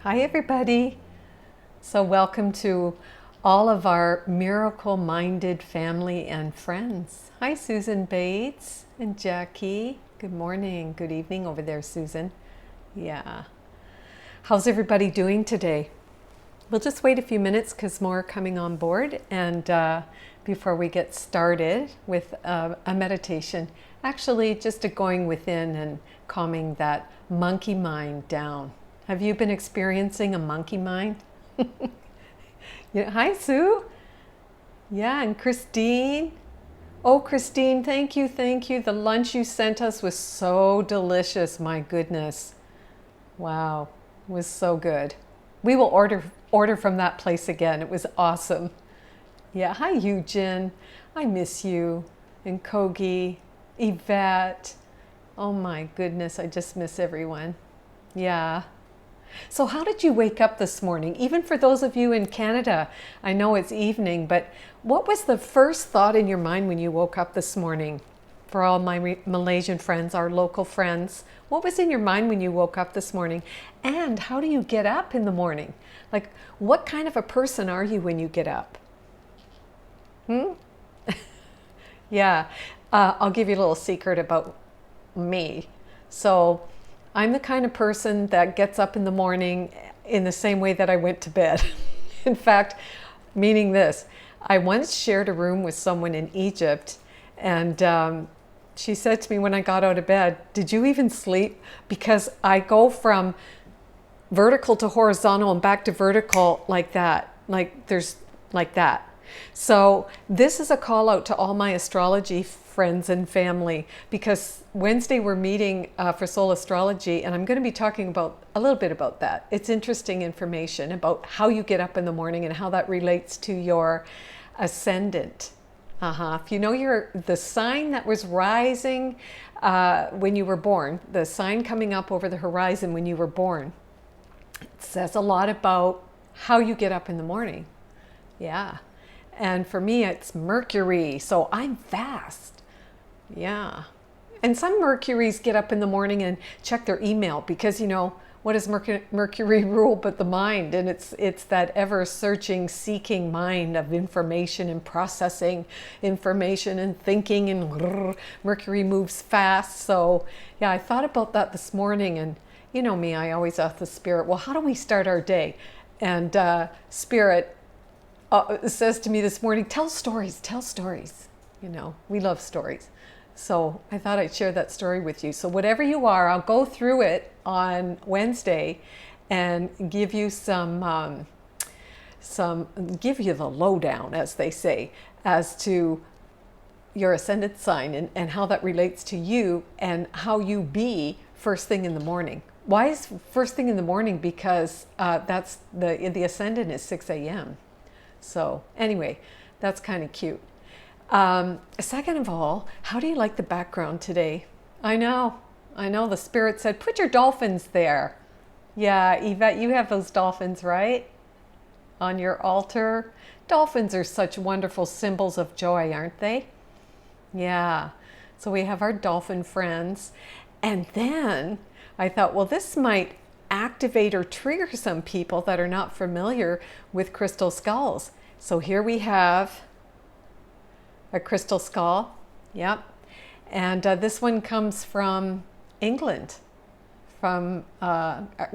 Hi, everybody. So, welcome to all of our miracle minded family and friends. Hi, Susan Bates and Jackie. Good morning, good evening over there, Susan. Yeah. How's everybody doing today? We'll just wait a few minutes because more are coming on board. And before we get started with a meditation, actually just a going within and calming that monkey mind down. Have you been experiencing a monkey mind? Yeah. Hi, Sue. Yeah, and Christine. Oh, Christine, thank you, thank you. The lunch you sent us was so delicious. My goodness. Wow, it was so good. We will order from that place again. It was awesome. Yeah, hi, Eugen. I miss you. And Kogi, Yvette. Oh my goodness, I just miss everyone. Yeah. So, how did you wake up this morning? Even for those of you in Canada, I know it's evening, but what was the first thought in your mind when you woke up this morning? For all my Malaysian friends, our local friends, what was in your mind when you woke up this morning? And how do you get up in the morning? Like, what kind of a person are you when you get up? Yeah, I'll give you a little secret about me. So, I'm the kind of person that gets up in the morning in the same way that I went to bed. In fact, meaning this, I once shared a room with someone in Egypt, and she said to me when I got out of bed, "Did you even sleep?" Because I go from vertical to horizontal and back to vertical like that, like there's like that. So this is a call out to all my astrology friends and family, because Wednesday we're meeting for soul astrology, and I'm going to be talking about a little bit about that. It's interesting information about how you get up in the morning and how that relates to your ascendant. If you know the sign that was rising when you were born, the sign coming up over the horizon when you were born, it says a lot about how you get up in the morning. Yeah. And for me, it's Mercury, so I'm fast. Yeah. And some Mercuries get up in the morning and check their email because, what does Mercury rule but the mind? And it's that ever-searching, seeking mind of information and processing information and thinking, and Mercury moves fast. So, yeah, I thought about that this morning, and you know me, I always ask the Spirit, well, how do we start our day? And Spirit says to me this morning, tell stories, tell stories. We love stories. So I thought I'd share that story with you. So whatever you are, I'll go through it on Wednesday and give you give you the lowdown, as they say, as to your ascendant sign and how that relates to you and how you be first thing in the morning. Why is first thing in the morning? Because that's the ascendant is 6 a.m. So anyway, that's kind of cute. Second of all, how do you like the background today? I know the Spirit said, put your dolphins there. Yeah, Yvette, you have those dolphins, right? On your altar. Dolphins are such wonderful symbols of joy, aren't they? Yeah. So we have our dolphin friends. And then I thought, well, this might activate or trigger some people that are not familiar with crystal skulls. So here we have a crystal skull. Yep. And this one comes from England, from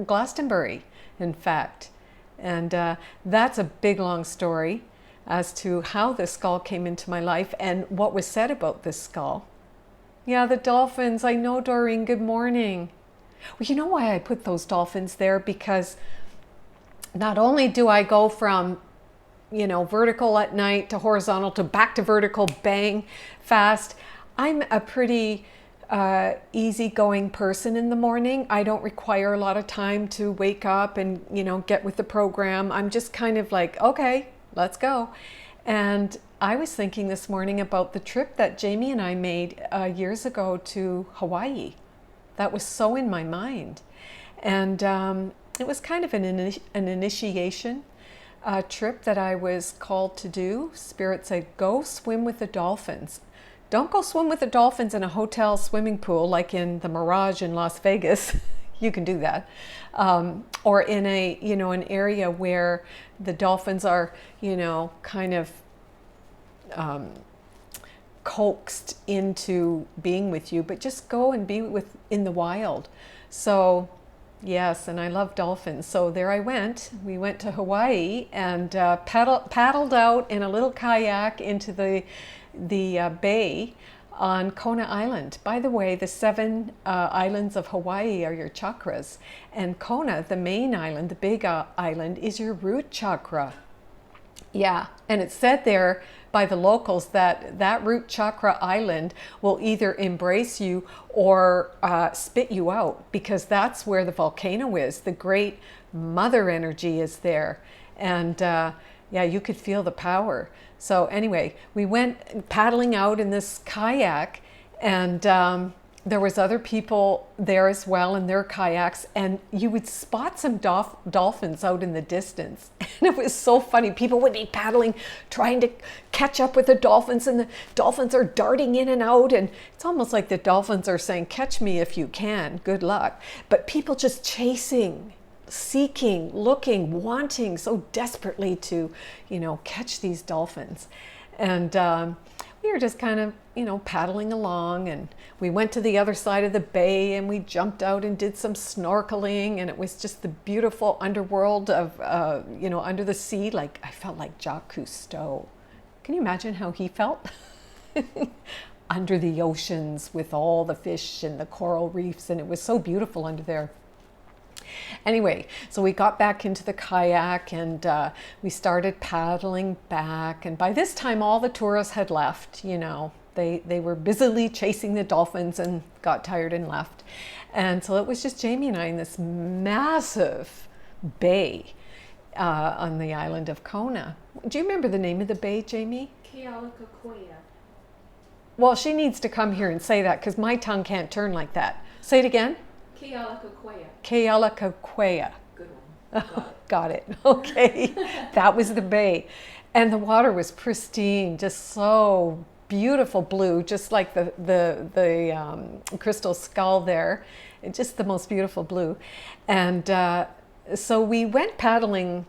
Glastonbury, in fact. And that's a big, long story as to how this skull came into my life and what was said about this skull. Yeah, the dolphins. I know, Doreen. Good morning. Well, you know why I put those dolphins there? Because not only do I go from, vertical at night to horizontal to back to vertical, bang, fast. I'm a pretty easygoing person in the morning. I don't require a lot of time to wake up and, get with the program. I'm just kind of like, okay, let's go. And I was thinking this morning about the trip that Jamie and I made years ago to Hawaii. That was so in my mind. And it was kind of an initiation trip that I was called to do. Spirit said, go swim with the dolphins. Don't go swim with the dolphins in a hotel swimming pool like in the Mirage in Las Vegas. you can do that. Or in a, an area where the dolphins are, kind of coaxed into being with you, but just go and be in the wild. So yes, and I love dolphins. So there I went. We went to Hawaii and paddled out in a little kayak into the bay on Kona Island. By the way, the 7 islands of Hawaii are your chakras, and Kona, the main island, the big island, is your root chakra. Yeah, and it's said there by the locals that root chakra island will either embrace you or spit you out, because that's where the volcano is. The great mother energy is there. And yeah, you could feel the power. So anyway, we went paddling out in this kayak, and there was other people there as well in their kayaks, and you would spot some dolphins out in the distance. And it was so funny. People would be paddling, trying to catch up with the dolphins, and the dolphins are darting in and out. And it's almost like the dolphins are saying, catch me if you can, good luck. But people just chasing, seeking, looking, wanting so desperately to, catch these dolphins. And we were just kind of, paddling along, and we went to the other side of the bay and we jumped out and did some snorkeling, and it was just the beautiful underworld of, under the sea. Like, I felt like Jacques Cousteau. Can you imagine how he felt? Under the oceans with all the fish and the coral reefs, and it was so beautiful under there. Anyway, so we got back into the kayak and we started paddling back. And by this time, all the tourists had left. They were busily chasing the dolphins and got tired and left. And so it was just Jamie and I in this massive bay on the island of Kona. Do you remember the name of the bay, Jamie? Kealakakoia. Well, she needs to come here and say that, because my tongue can't turn like that. Say it again. Kealakakoia. Kealakakoia. Good one. Got it. Okay. That was the bay. And the water was pristine, just so beautiful blue, just like the crystal skull there. Just the most beautiful blue. And so we went paddling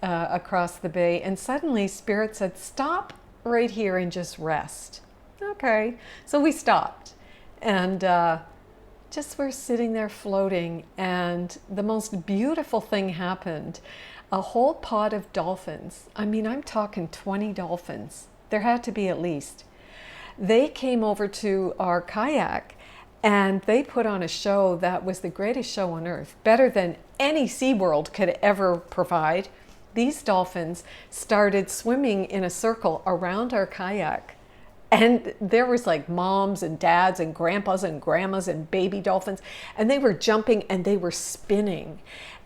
across the bay, and suddenly Spirit said, stop right here and just rest. Okay. So we stopped, and just we're sitting there floating, and the most beautiful thing happened. A whole pod of dolphins. I mean, I'm talking 20 dolphins. There had to be at least. They came over to our kayak, and they put on a show that was the greatest show on earth, better than any SeaWorld could ever provide. These dolphins started swimming in a circle around our kayak. And there was like moms and dads and grandpas and grandmas and baby dolphins, and they were jumping and they were spinning.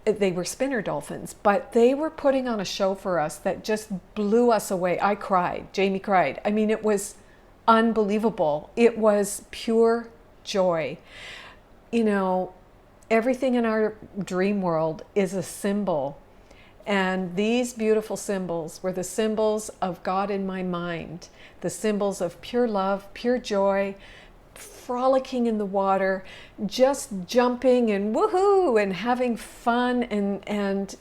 They were spinner dolphins, but they were putting on a show for us that just blew us away. I cried. Jamie cried. I mean, it was unbelievable. It was pure joy. Everything in our dream world is a symbol. And these beautiful symbols were the symbols of God in my mind, the symbols of pure love, pure joy, frolicking in the water, just jumping and woohoo and having fun. And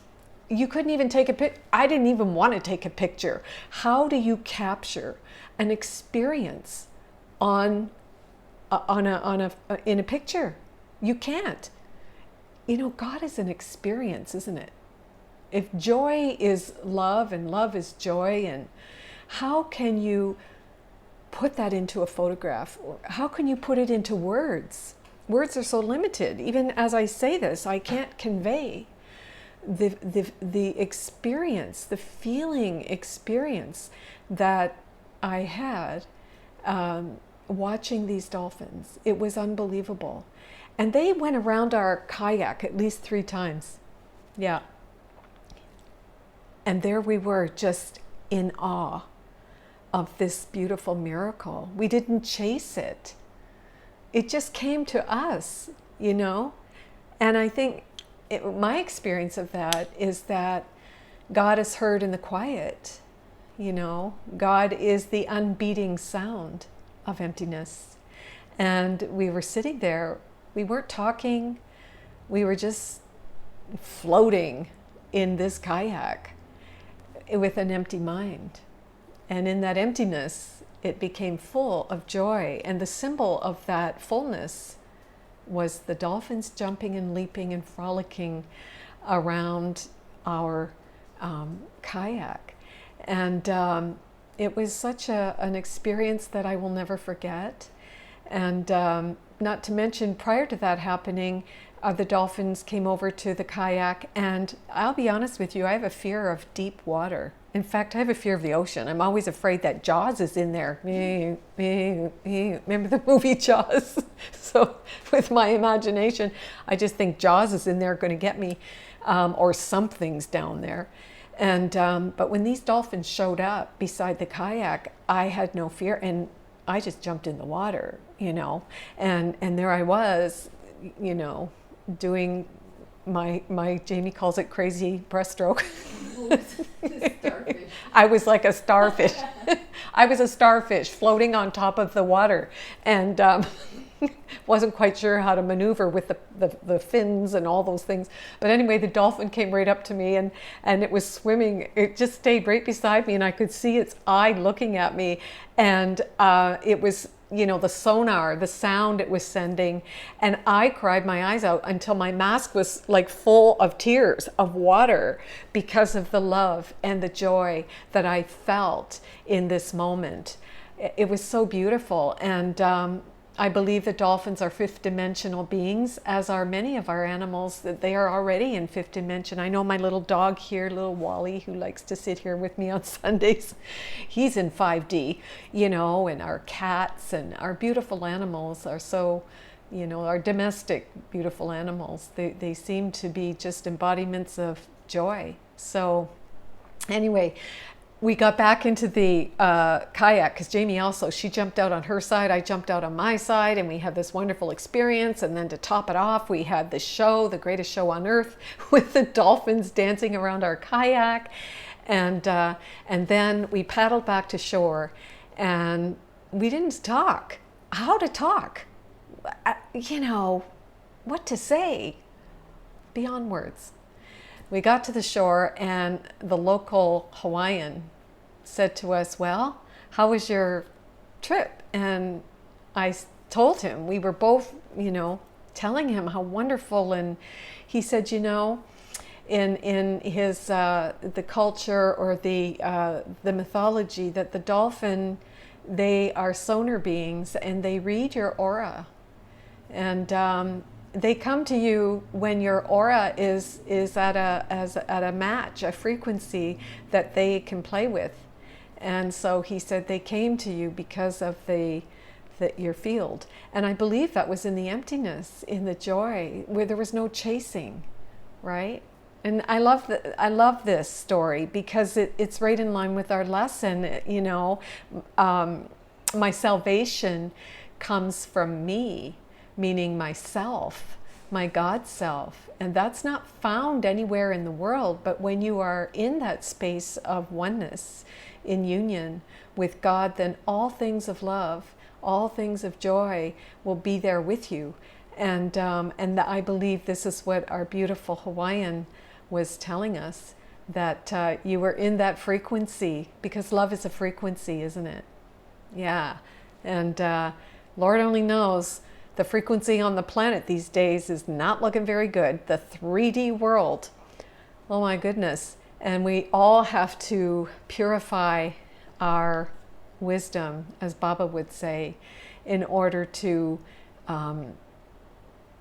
you couldn't even take a picture. I didn't even want to take a picture. How do you capture an experience in a picture? You can't. God is an experience, isn't it? If joy is love and love is joy, and how can you put that into a photograph? How can you put it into words? Words are so limited. Even as I say this, I can't convey the experience, the feeling experience that I had watching these dolphins. It was unbelievable. And they went around our kayak at least 3 times. Yeah. And there we were, just in awe of this beautiful miracle. We didn't chase it. It just came to us, And I think my experience of that is that God is heard in the quiet. God is the unbeating sound of emptiness. And we were sitting there. We weren't talking. we were just floating in this kayak with an empty mind. And in that emptiness, it became full of joy. And the symbol of that fullness was the dolphins jumping and leaping and frolicking around our kayak. And it was such an experience that I will never forget. And not to mention, prior to that happening, the dolphins came over to the kayak, and I'll be honest with you, I have a fear of deep water. In fact, I have a fear of the ocean. I'm always afraid that Jaws is in there. Remember the movie Jaws? So with my imagination, I just think Jaws is in there going to get me, or something's down there. And but when these dolphins showed up beside the kayak, I had no fear, and I just jumped in the water, and there I was, doing my Jamie calls it crazy breaststroke. I was like a starfish. I was a starfish floating on top of the water, and wasn't quite sure how to maneuver with the fins and all those things. But anyway, the dolphin came right up to me, and it was swimming. It just stayed right beside me, and I could see its eye looking at me. And it was, the sonar, the sound it was sending. And I cried my eyes out until my mask was like full of tears of water because of the love and the joy that I felt in this moment. It was so beautiful. And I believe that dolphins are fifth dimensional beings, as are many of our animals, that they are already in fifth dimension. I know my little dog here, little Wally, who likes to sit here with me on Sundays, he's in 5D, and our cats and our beautiful animals are so, our domestic beautiful animals, they seem to be just embodiments of joy. So anyway, we got back into the kayak because Jamie also, she jumped out on her side, I jumped out on my side, and we had this wonderful experience. And then to top it off, we had this show, the greatest show on earth, with the dolphins dancing around our kayak. And then we paddled back to shore, and we didn't talk. How to talk? What to say? Beyond words. We got to the shore, and the local Hawaiian said to us, "Well, how was your trip?" And I told him, we were both, telling him how wonderful. And he said, in his the culture or the mythology, that the dolphin, they are sonar beings, and they read your aura, and they come to you when your aura is at a match, a frequency that they can play with. And so he said they came to you because of your field. And I believe that was in the emptiness, in the joy, where there was no chasing, right? And I love this story because it's right in line with our lesson. My salvation comes from me, meaning myself, my God self. And that's not found anywhere in the world. But when you are in that space of oneness, in union with God, then all things of love, all things of joy will be there with you. And I believe this is what our beautiful Hawaiian was telling us, that you were in that frequency, because love is a frequency, isn't it? Yeah. And Lord only knows, the frequency on the planet these days is not looking very good. The 3D world, oh my goodness. And we all have to purify our wisdom, as Baba would say, in order to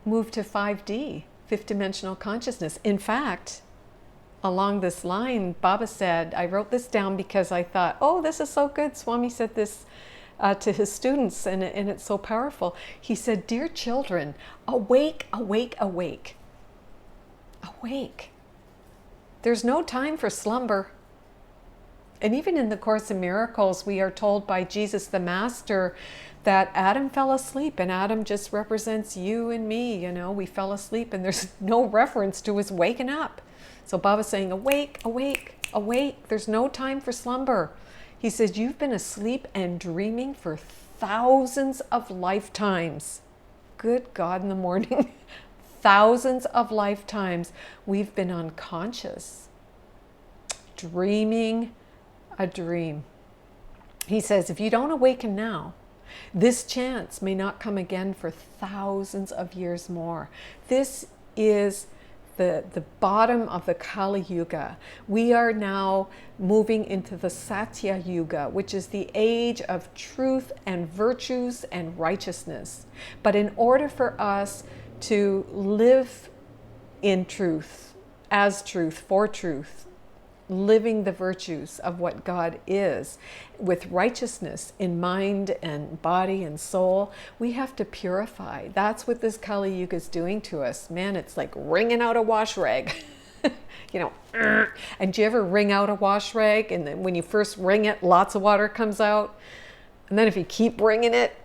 move to 5D, fifth dimensional consciousness. In fact, along this line, Baba said, I wrote this down because I thought, oh, this is so good. Swami said this to his students, and it's so powerful. He said, "Dear children, awake, awake, awake. Awake. There's no time for slumber." And even in the Course in Miracles, we are told by Jesus the Master that Adam fell asleep, and Adam just represents you and me. We fell asleep, and there's no reference to us waking up. So Baba's saying, awake, awake, awake. There's no time for slumber. He says, you've been asleep and dreaming for thousands of lifetimes. Good God in the morning. thousands of lifetimes, we've been unconscious, dreaming a dream. He says, if you don't awaken now, this chance may not come again for thousands of years more. This is the bottom of the Kali Yuga. We are now moving into the Satya Yuga, which is the age of truth and virtues and righteousness. But in order for us to live in truth, as truth, for truth, living the virtues of what God is, with righteousness in mind and body and soul, we have to purify. That's what this Kali Yuga is doing to us. Man, it's like wringing out a wash rag. And do you ever wring out a wash rag, and then when you first wring it, lots of water comes out? And then if you keep wringing it,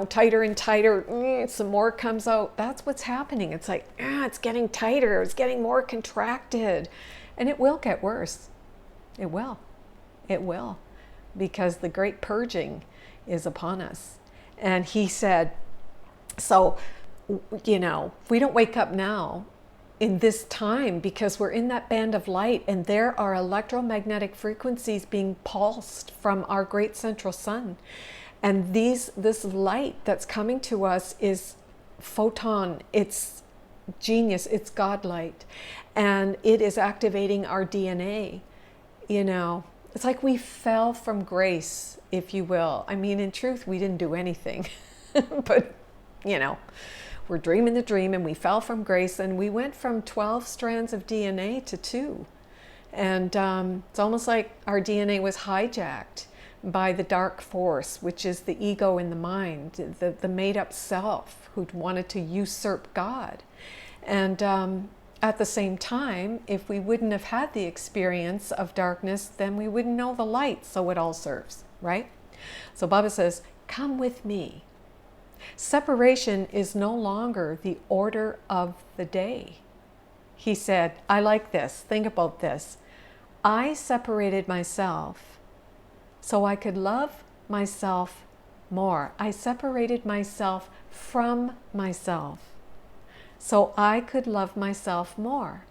tighter and tighter, some more comes out. That's what's happening. It's like, it's getting tighter. It's getting more contracted. And it will get worse. It will. It will. Because the great purging is upon us. And he said, so, if we don't wake up now in this time, because we're in that band of light, and there are electromagnetic frequencies being pulsed from our great central sun. And this light that's coming to us is photon. It's genius. It's God light. And it is activating our DNA. It's like we fell from grace, if you will. I mean, in truth, we didn't do anything. But, we're dreaming the dream, and we fell from grace, and we went from 12 strands of DNA to 2. And it's almost like our DNA was hijacked by the dark force, which is the ego in the mind, the made-up self who wanted to usurp God. And at the same time, if we wouldn't have had the experience of darkness, then we wouldn't know the light, so it all serves, right? So Baba says, come with me. Separation is no longer the order of the day. He said, I like this. Think about this. I separated myself so I could love myself more. I separated myself from myself so I could love myself more.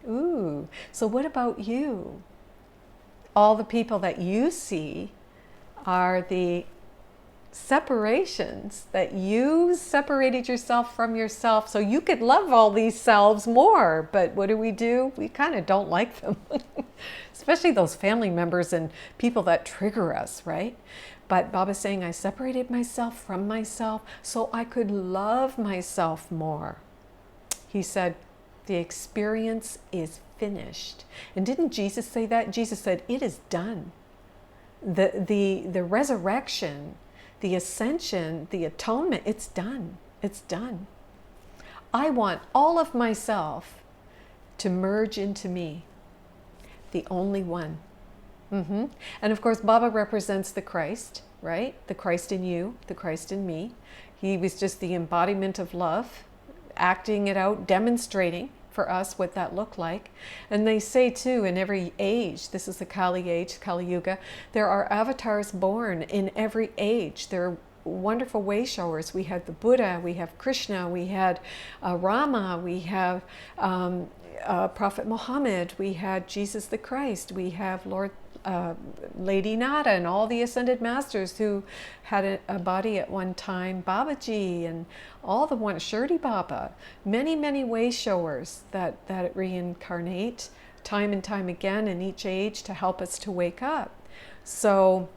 Ooh, so what about you? All the people that you see are the separations that you separated yourself from yourself so you could love all these selves more. But what do? We kind of don't like them, especially those family members and people that trigger us, right? But Baba's saying, I separated myself from myself so I could love myself more. He said, the experience is finished. And didn't Jesus say that? Jesus said, it is done. The resurrection, the ascension, the atonement, it's done. It's done. I want all of myself to merge into me, the only one. And of course, Baba represents the Christ, right? The Christ in you, the Christ in me. He was just the embodiment of love, acting it out, demonstrating for us what that looked like. And they say too, in every age, this is the Kali age, Kali Yuga, there are avatars born in every age. There are wonderful way showers. We had the Buddha, we have Krishna, we had Rama, we have Prophet Muhammad, we had Jesus the Christ, we have Lady Nada and all the ascended masters who had a body at one time, Babaji and all the ones, Shirdi Baba, many way showers that reincarnate time and time again in each age to help us to wake up. So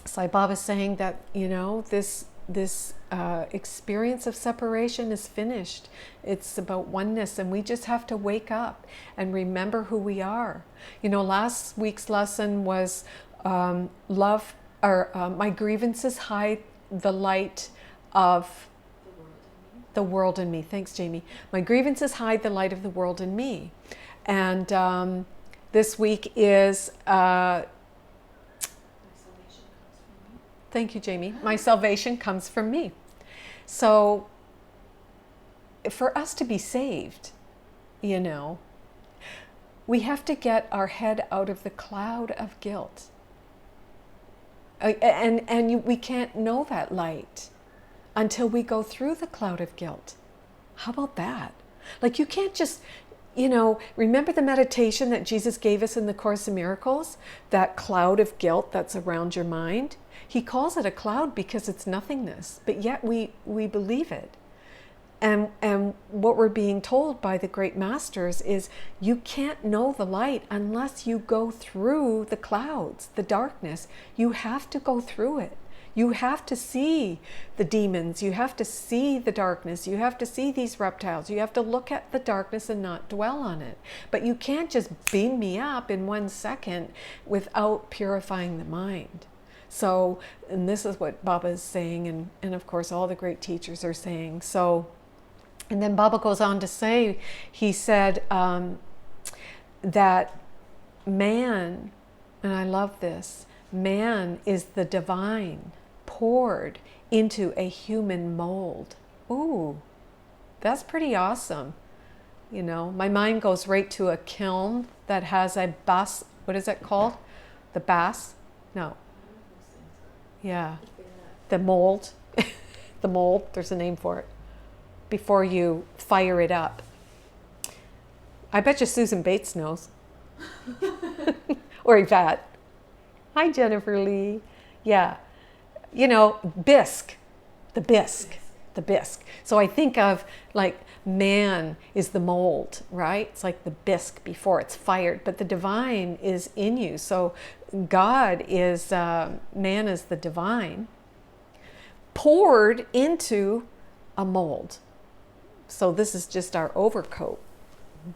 Sai Baba is saying that, this experience of separation is finished. It's about oneness, and we just have to wake up and remember who we are. Last week's lesson was love, or my grievances hide the light of the world in me. Thanks, Jamie. My grievances hide the light of the world in me. And this week is thank you, Jamie. My salvation comes from me. So for us to be saved, we have to get our head out of the cloud of guilt. And we can't know that light until we go through the cloud of guilt. How about that? Like, you can't just, remember the meditation that Jesus gave us in the Course in Miracles? That cloud of guilt that's around your mind? He calls it a cloud because it's nothingness, but yet we believe it. And what we're being told by the great masters is you can't know the light unless you go through the clouds, the darkness. You have to go through it. You have to see the demons. You have to see the darkness. You have to see these reptiles. You have to look at the darkness and not dwell on it. But you can't just beam me up in 1 second without purifying the mind. So, and this is what Baba is saying, and of course all the great teachers are saying. So, and then Baba goes on to say, he said that man, and I love this, man is the divine poured into a human mold. Ooh, that's pretty awesome. My mind goes right to a kiln that has a bas, what is it called? The bas? No. Yeah. The mold. The mold, there's a name for it. Before you fire it up. I bet you Susan Bates knows. Or Yvette. Hi, Jennifer Lee. Yeah. Bisque. The bisque. The bisque. So I think of like man is the mold, right? It's like the bisque before it's fired, but the divine is in you. So God is, man is the divine poured into a mold. So this is just our overcoat,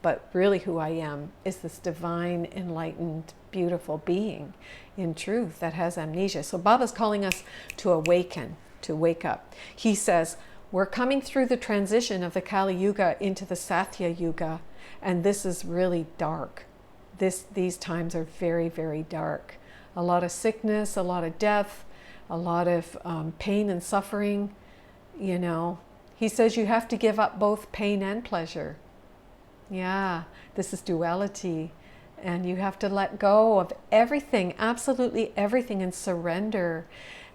but really who I am is this divine, enlightened, beautiful being in truth that has amnesia. So Baba's calling us to awaken, to wake up. He says, we're coming through the transition of the Kali Yuga into the Satya Yuga, and this is really dark. These times are very, very dark. A lot of sickness, a lot of death, a lot of pain and suffering, He says you have to give up both pain and pleasure. Yeah, this is duality. And you have to let go of everything, absolutely everything, and surrender.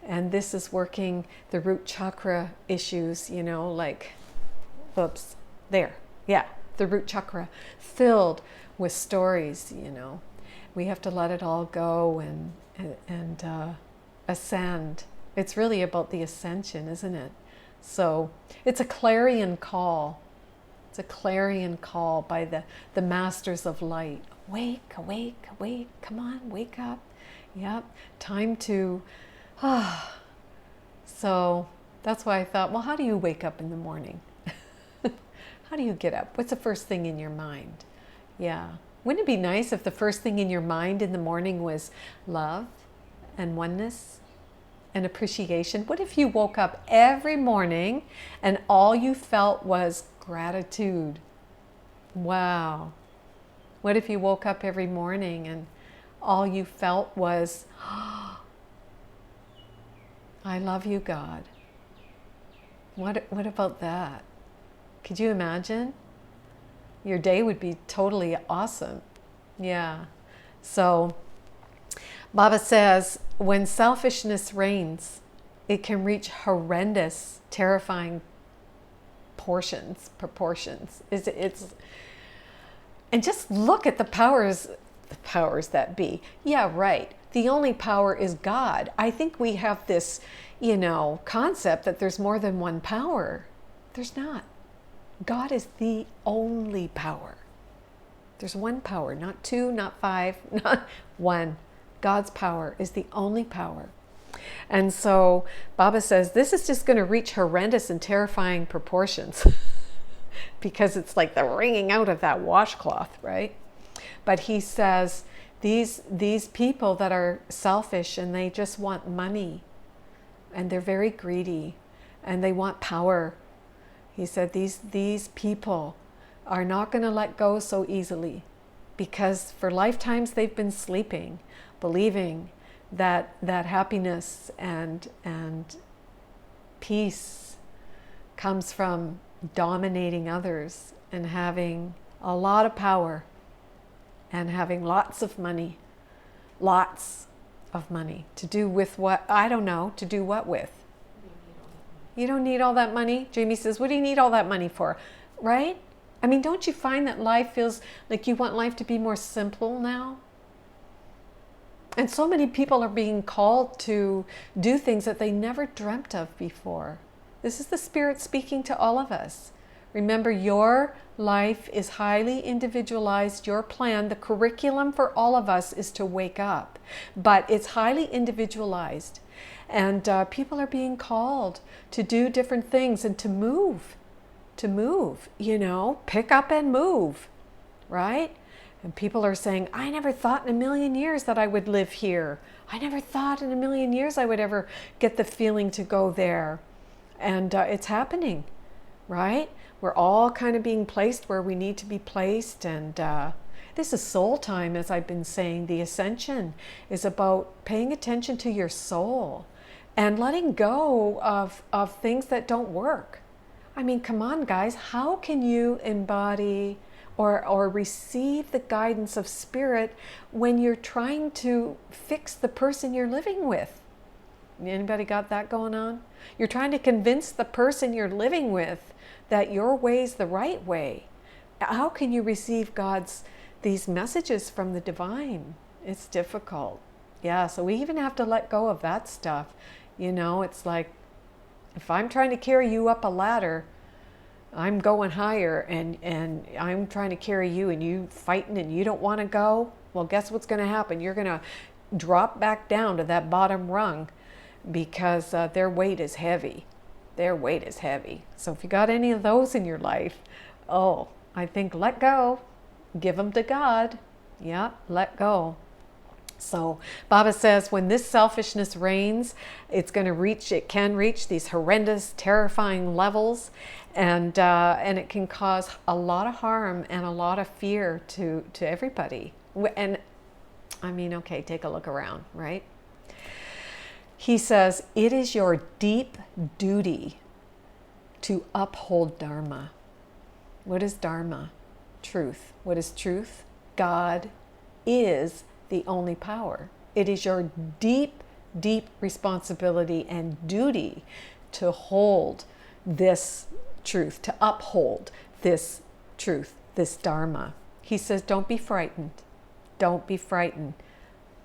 And this is working the root chakra issues, like, oops, there. Yeah, the root chakra filled with stories, We have to let it all go and ascend. It's really about the ascension, isn't it? So it's a clarion call. It's a clarion call by the masters of light. Awake, awake, awake. Come on, wake up. Yep, time to... So that's why I thought, well, how do you wake up in the morning? How do you get up? What's the first thing in your mind? Yeah. Wouldn't it be nice if the first thing in your mind in the morning was love and oneness and appreciation? What if you woke up every morning and all you felt was gratitude? Wow. What if you woke up every morning and all you felt was, I love you, God. What about that? Could you imagine? Your day would be totally awesome. Yeah. So Baba says, when selfishness reigns, it can reach horrendous, terrifying proportions. And just look at the powers that be. Yeah, right. The only power is God. I think we have this, concept that there's more than one power. There's not. God is the only power. There's one power, not two, not five, not one. God's power is the only power. And so Baba says this is just going to reach horrendous and terrifying proportions because it's like the wringing out of that washcloth, right? But he says these people that are selfish and they just want money and they're very greedy and they want power. He said these people are not going to let go so easily because for lifetimes they've been sleeping, believing that happiness and peace comes from dominating others and having a lot of power and having lots of money to do with what, I don't know, to do what with. You don't need all that money. Jamie says, what do you need all that money for? Right? I mean, don't you find that life feels like you want life to be more simple now? And so many people are being called to do things that they never dreamt of before. This is the Spirit speaking to all of us. Remember, your life is highly individualized. Your plan, the curriculum for all of us is to wake up. But it's highly individualized. And people are being called to do different things and to move, pick up and move, right? And people are saying, I never thought in a million years that I would live here. I never thought in a million years I would ever get the feeling to go there. And it's happening, right? We're all kind of being placed where we need to be placed. And this is soul time, as I've been saying. The ascension is about paying attention to your soul and letting go of things that don't work. I mean, come on, guys. How can you embody or receive the guidance of Spirit when you're trying to fix the person you're living with? Anybody got that going on? You're trying to convince the person you're living with that your way's the right way. How can you receive these messages from the divine? It's difficult. Yeah, so we even have to let go of that stuff. It's like, if I'm trying to carry you up a ladder, I'm going higher, and I'm trying to carry you, and you fighting and you don't want to go, well, guess what's going to happen? You're going to drop back down to that bottom rung because their weight is heavy. Their weight is heavy. So if you got any of those in your life, I think let go. Give them to God. Yeah, let go. So Baba says when this selfishness reigns, it can reach these horrendous, terrifying levels, and it can cause a lot of harm and a lot of fear to everybody. And I mean, okay, take a look around, right? He says, it is your deep duty to uphold Dharma. What is Dharma? Truth. What is truth? God is the only power. It is your deep, deep responsibility and duty to hold this truth, to uphold this truth, this Dharma. He says, don't be frightened. Don't be frightened.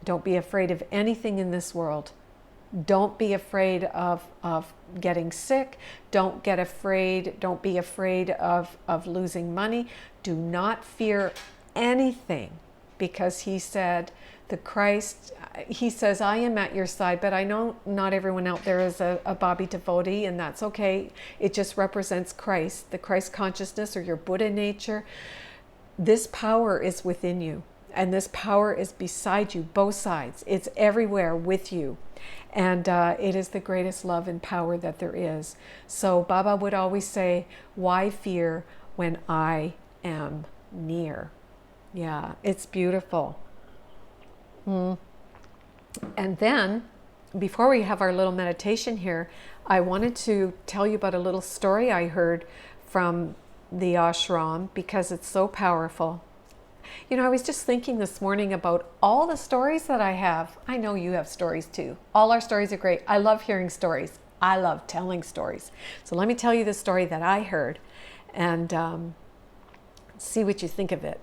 Don't be afraid of anything in this world. Don't be afraid of getting sick. Don't be afraid of losing money. Do not fear anything, because he said, he says, I am at your side, but I know not everyone out there is a Bobby devotee, and that's okay. It just represents Christ, the Christ consciousness, or your Buddha nature. This power is within you, and this power is beside you, both sides. It's everywhere with you. And it is the greatest love and power that there is. So Baba would always say, why fear when I am near? Yeah, it's beautiful. And then, before we have our little meditation here, I wanted to tell you about a little story I heard from the ashram, because it's so powerful. I was just thinking this morning about all the stories that I have. I know you have stories too. All our stories are great. I love hearing stories. I love telling stories. So let me tell you the story that I heard, and see what you think of it.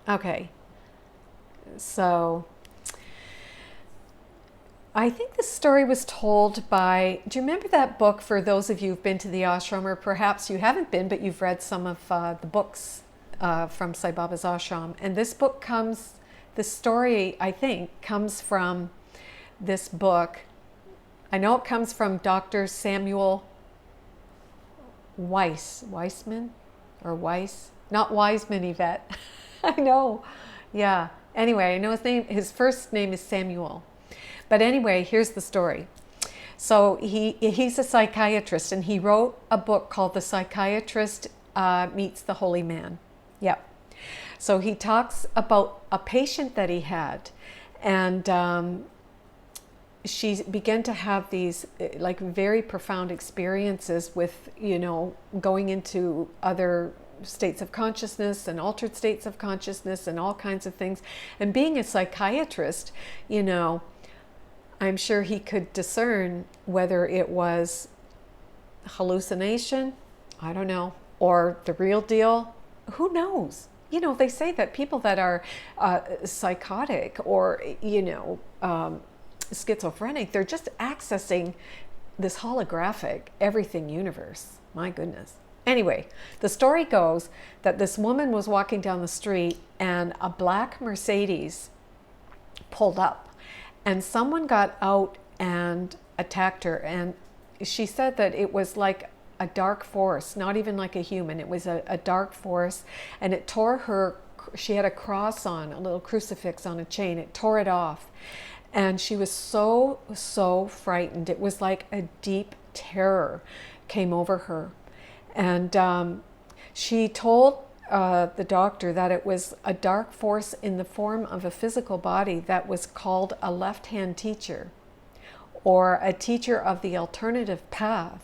Okay. So I think the story was told by, do you remember that book, for those of you who've been to the ashram, or perhaps you haven't been, but you've read some of the books from Sai Baba's ashram. And this story, I think, comes from this book. I know it comes from Dr. Samuel Weissman, or Weiss, not Wiseman, Yvette. I know, yeah. Anyway, I know his first name is Samuel. But anyway, here's the story. So he's a psychiatrist, and he wrote a book called The Psychiatrist Meets the Holy Man. Yeah. So he talks about a patient that he had, and she began to have these like very profound experiences with, going into other states of consciousness and altered states of consciousness and all kinds of things. And being a psychiatrist, I'm sure he could discern whether it was hallucination? I don't know. Or the real deal? Who knows? You know, they say that people that are psychotic or, schizophrenic, they're just accessing this holographic everything universe. My goodness. Anyway, the story goes that this woman was walking down the street and a black Mercedes pulled up and someone got out and attacked her. And she said that it was like a dark force, not even like a human. It was a dark force, and it tore her. She had a cross on, a little crucifix on a chain. It tore it off. And she was so frightened. It was like a deep terror came over her. And she told the doctor that it was a dark force in the form of a physical body that was called a left-hand teacher, or a teacher of the alternative path,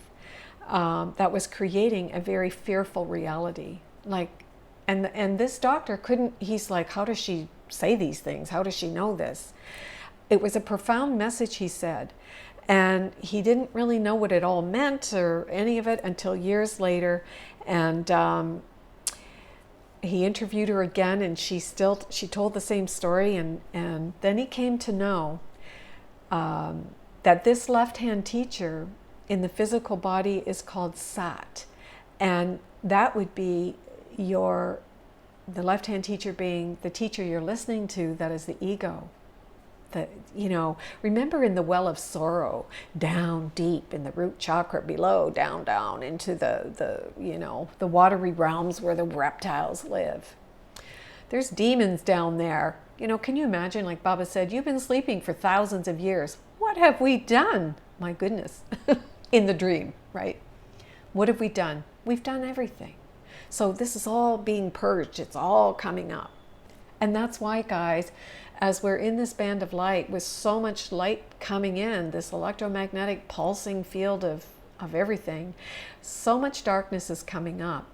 that was creating a very fearful reality. And this doctor couldn't, he's like, how does she say these things? How does she know this? It was a profound message, he said. And he didn't really know what it all meant or any of it until years later. And he interviewed her again, and she told the same story. And then he came to know that this left-hand teacher in the physical body is called Sat. And that would be the left-hand teacher being the teacher you're listening to, that is the ego. Remember in the well of sorrow, down deep in the root chakra below, down into the watery realms where the reptiles live. There's demons down there. Can you imagine, like Baba said, you've been sleeping for thousands of years. What have we done? My goodness. In the dream, right? What have we done? We've done everything. So this is all being purged. It's all coming up. And that's why, guys, as we're in this band of light with so much light coming in, this electromagnetic pulsing field of everything, so much darkness is coming up,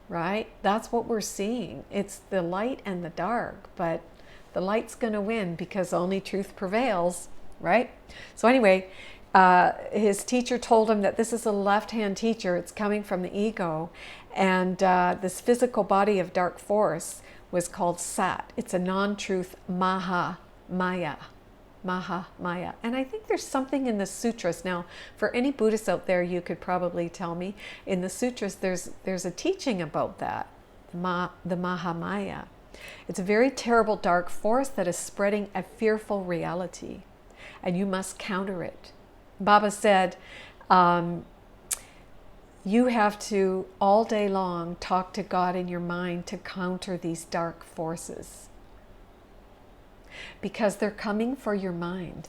right? That's what we're seeing. It's the light and the dark, but the light's going to win because only truth prevails, right? So anyway, his teacher told him that this is a left-hand teacher. It's coming from the ego. And this physical body of dark force was called Sat. It's a non-truth Maha Maya. Maha Maya. And I think there's something in the sutras. Now, for any Buddhists out there, you could probably tell me, in the sutras, there's a teaching about that, the Maha Maya. It's a very terrible dark force that is spreading a fearful reality, and you must counter it. Baba said, you have to all day long talk to God in your mind to counter these dark forces, because they're coming for your mind.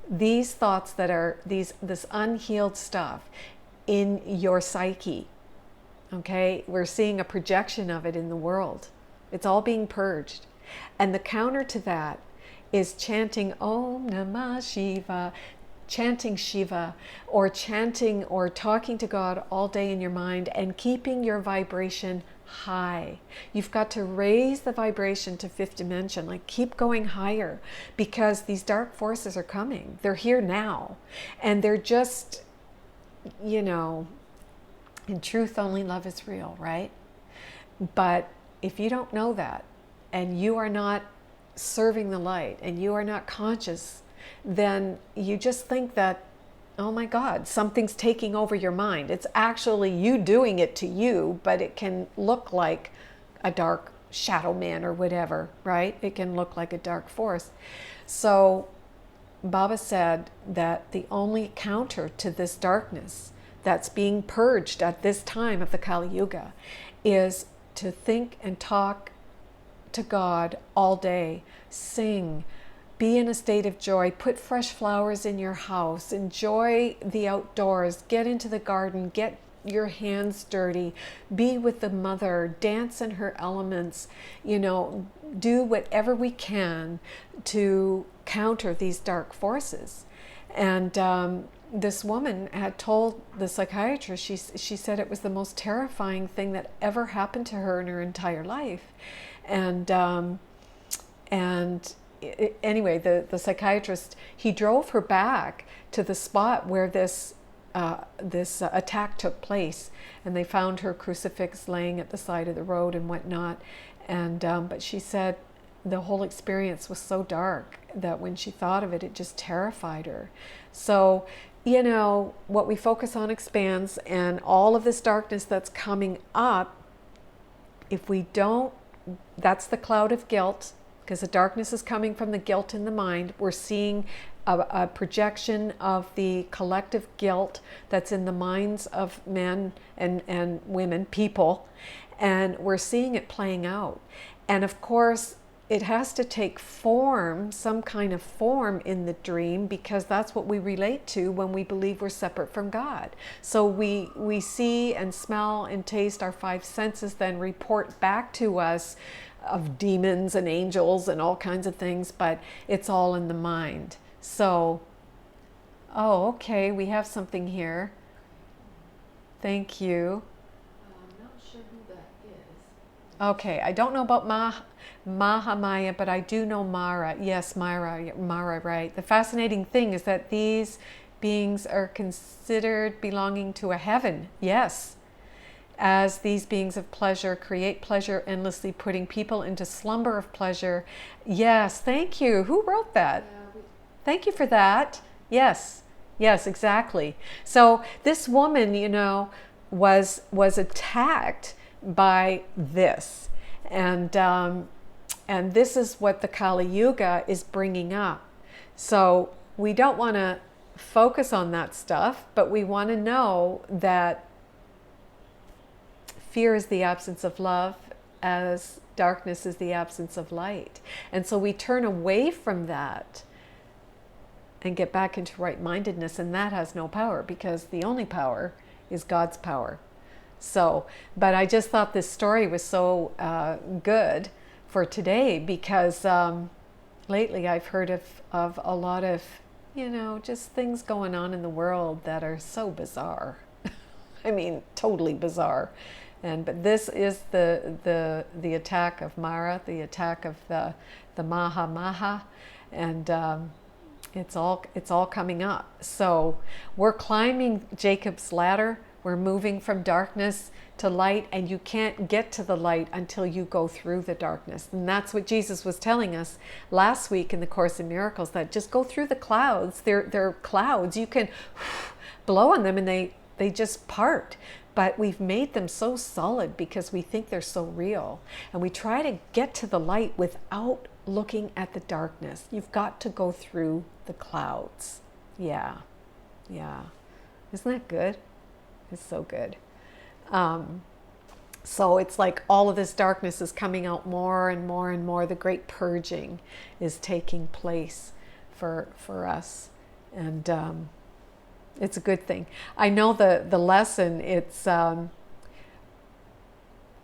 These thoughts that are this unhealed stuff in your psyche. Okay, we're seeing a projection of it in the world. It's all being purged, and the counter to that is chanting Om Namah Shiva. Chanting Shiva, or chanting or talking to God all day in your mind, and keeping your vibration high. You've got to raise the vibration to fifth dimension, like keep going higher, because these dark forces are coming. They're here now, and they're just, in truth, only love is real, right? But if you don't know that, and you are not serving the light, and you are not conscious, then you just think that, oh my God, something's taking over your mind. It's actually you doing it to you, but it can look like a dark shadow man or whatever, right? It can look like a dark force. So Baba said that the all counter to this darkness that's being purged at this time of the Kali Yuga is to think and talk to God all day, sing, be in a state of joy, put fresh flowers in your house, enjoy the outdoors, get into the garden, get your hands dirty, be with the mother, dance in her elements, do whatever we can to counter these dark forces. And this woman had told the psychiatrist, she said it was the most terrifying thing that ever happened to her in her entire life. Anyway, the psychiatrist, he drove her back to the spot where this this attack took place, and they found her crucifix laying at the side of the road and whatnot. And but she said the whole experience was so dark that when she thought of it, it just terrified her. So, you know, what we focus on expands, and all of this darkness that's coming up, if we don't, that's the cloud of guilt, because the darkness is coming from the guilt in the mind. We're seeing a projection of the collective guilt that's in the minds of men and women, people, and we're seeing it playing out. And of course, it has to take form, some kind of form in the dream, because that's what we relate to when we believe we're separate from God. So we see and smell and taste, our five senses then report back to us of demons and angels and all kinds of things, but it's all in the mind. So, oh, okay, we have something here. Thank you. I'm not sure who that is. Okay, I don't know about Mahamaya, but I do know Mara. Yes, Mara, right. The fascinating thing is that these beings are considered belonging to a heaven. Yes. As these beings of pleasure create pleasure endlessly, putting people into slumber of pleasure. Yes, thank you. Who wrote that? Thank you for that. Yes, yes, exactly. So this woman, you know, was attacked by this, and this is what the Kali Yuga is bringing up. So we don't want to focus on that stuff, but we want to know that fear is the absence of love, as darkness is the absence of light. And so we turn away from that and get back into right-mindedness, and that has no power, because the only power is God's power. So, but I just thought this story was so good for today, because lately I've heard of a lot of, you know, just things going on in the world that are so bizarre. I mean, totally bizarre. But this is the attack of Mara, the attack of the Maha, and it's all coming up. So we're climbing Jacob's ladder. We're moving from darkness to light, and you can't get to the light until you go through the darkness. And that's what Jesus was telling us last week in the Course in Miracles, that just go through the clouds. They're clouds. You can blow on them and they just part. But we've made them so solid because we think they're so real. And we try to get to the light without looking at the darkness. You've got to go through the clouds. Yeah. Isn't that good? It's so good. So it's like all of this darkness is coming out more and more and more. The great purging is taking place for us. And it's a good thing. I know the lesson, it's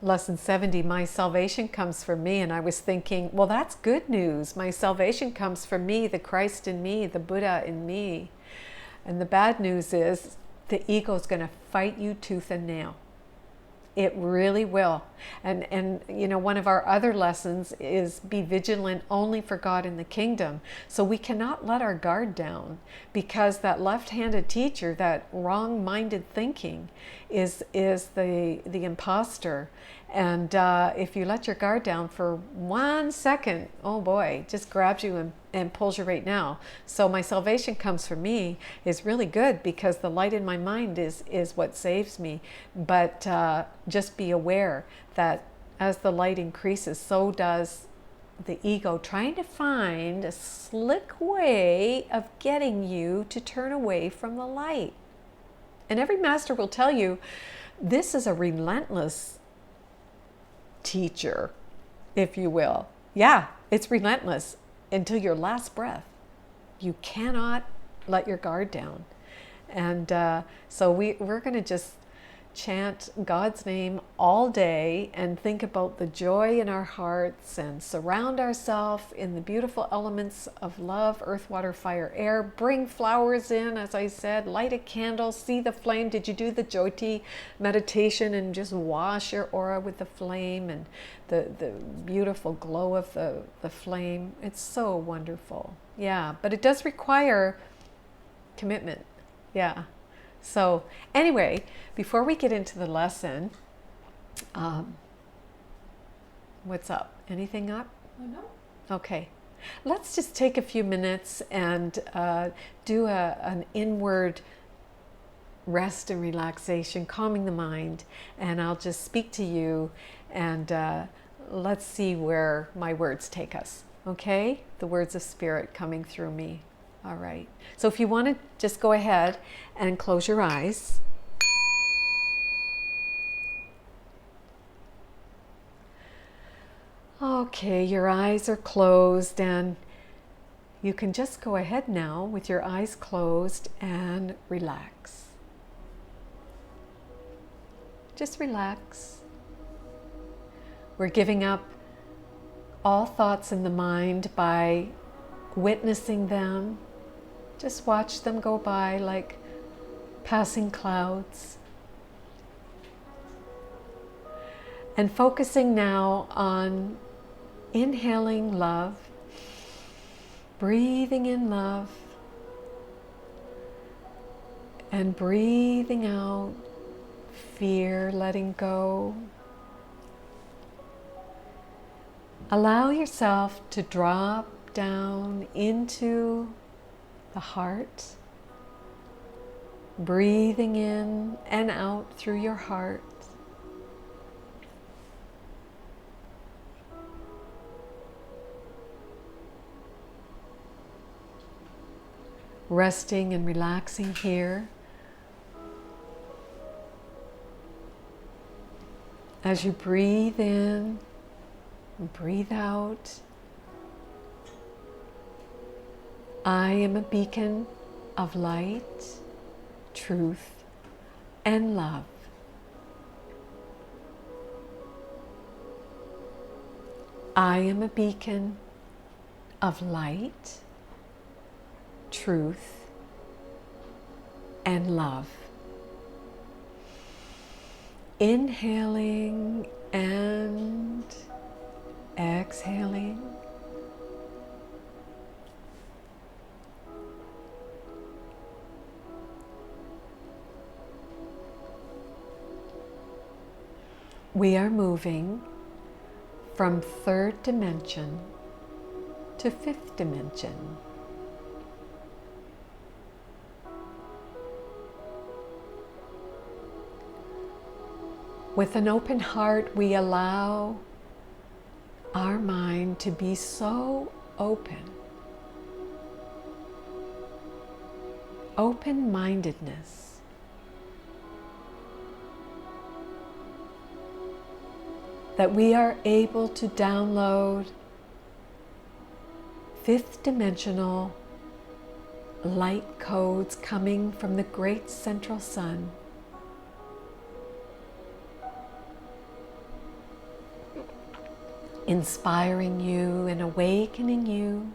lesson 70, my salvation comes from me. And I was thinking, well, that's good news. My salvation comes from me, the Christ in me, the Buddha in me. And the bad news is the ego is going to fight you tooth and nail. It really will. And you know, one of our other lessons is be vigilant only for God in the kingdom. So we cannot let our guard down, because that left-handed teacher, that wrong-minded thinking is the imposter. And if you let your guard down for 1 second, oh boy, just grabs you and pulls you right now. So my salvation comes from me is really good, because the light in my mind is what saves me. But just be aware that as the light increases, so does the ego, trying to find a slick way of getting you to turn away from the light. And every master will tell you, this is a relentless teacher, if you will. Yeah, it's relentless until your last breath. You cannot let your guard down. And so we're going to just chant God's name all day and think about the joy in our hearts and surround ourselves in the beautiful elements of love, earth, water, fire, air. Bring flowers in, as I said, light a candle, see the flame. Did you do the Jyoti meditation and just wash your aura with the flame and the beautiful glow of the flame? It's so wonderful. Yeah, but it does require commitment. Yeah. So anyway, before we get into the lesson, what's up? Anything up? Oh, no. Okay. Let's just take a few minutes and do an inward rest and relaxation, calming the mind, and I'll just speak to you, and let's see where my words take us. Okay? The words of spirit coming through me. All right. So if you want to just go ahead and close your eyes. Okay, your eyes are closed, and you can just go ahead now with your eyes closed and relax. Just relax. We're giving up all thoughts in the mind by witnessing them. Just watch them go by like passing clouds. And focusing now on inhaling love, breathing in love, and breathing out fear, letting go. Allow yourself to drop down into the heart, breathing in and out through your heart. Resting and relaxing here. As you breathe in and breathe out, I am a beacon of light, truth, and love. I am a beacon of light, truth, and love. Inhaling and exhaling. We are moving from third dimension to fifth dimension. With an open heart, we allow our mind to be so open. Open-mindedness. That we are able to download fifth dimensional light codes coming from the great central sun. Inspiring you and awakening you,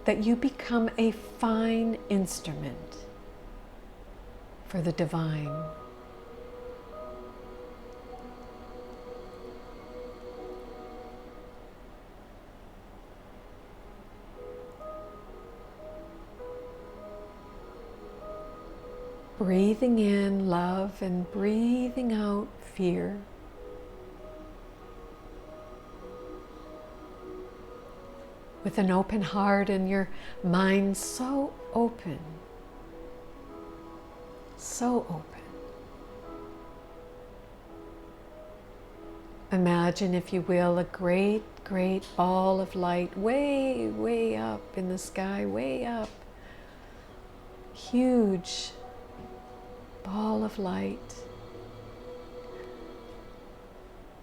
that you become a fine instrument for the divine. Breathing in love and breathing out fear. With an open heart and your mind so open. So open. Imagine, if you will, a great, great ball of light way, way up in the sky, way up. Huge ball of light.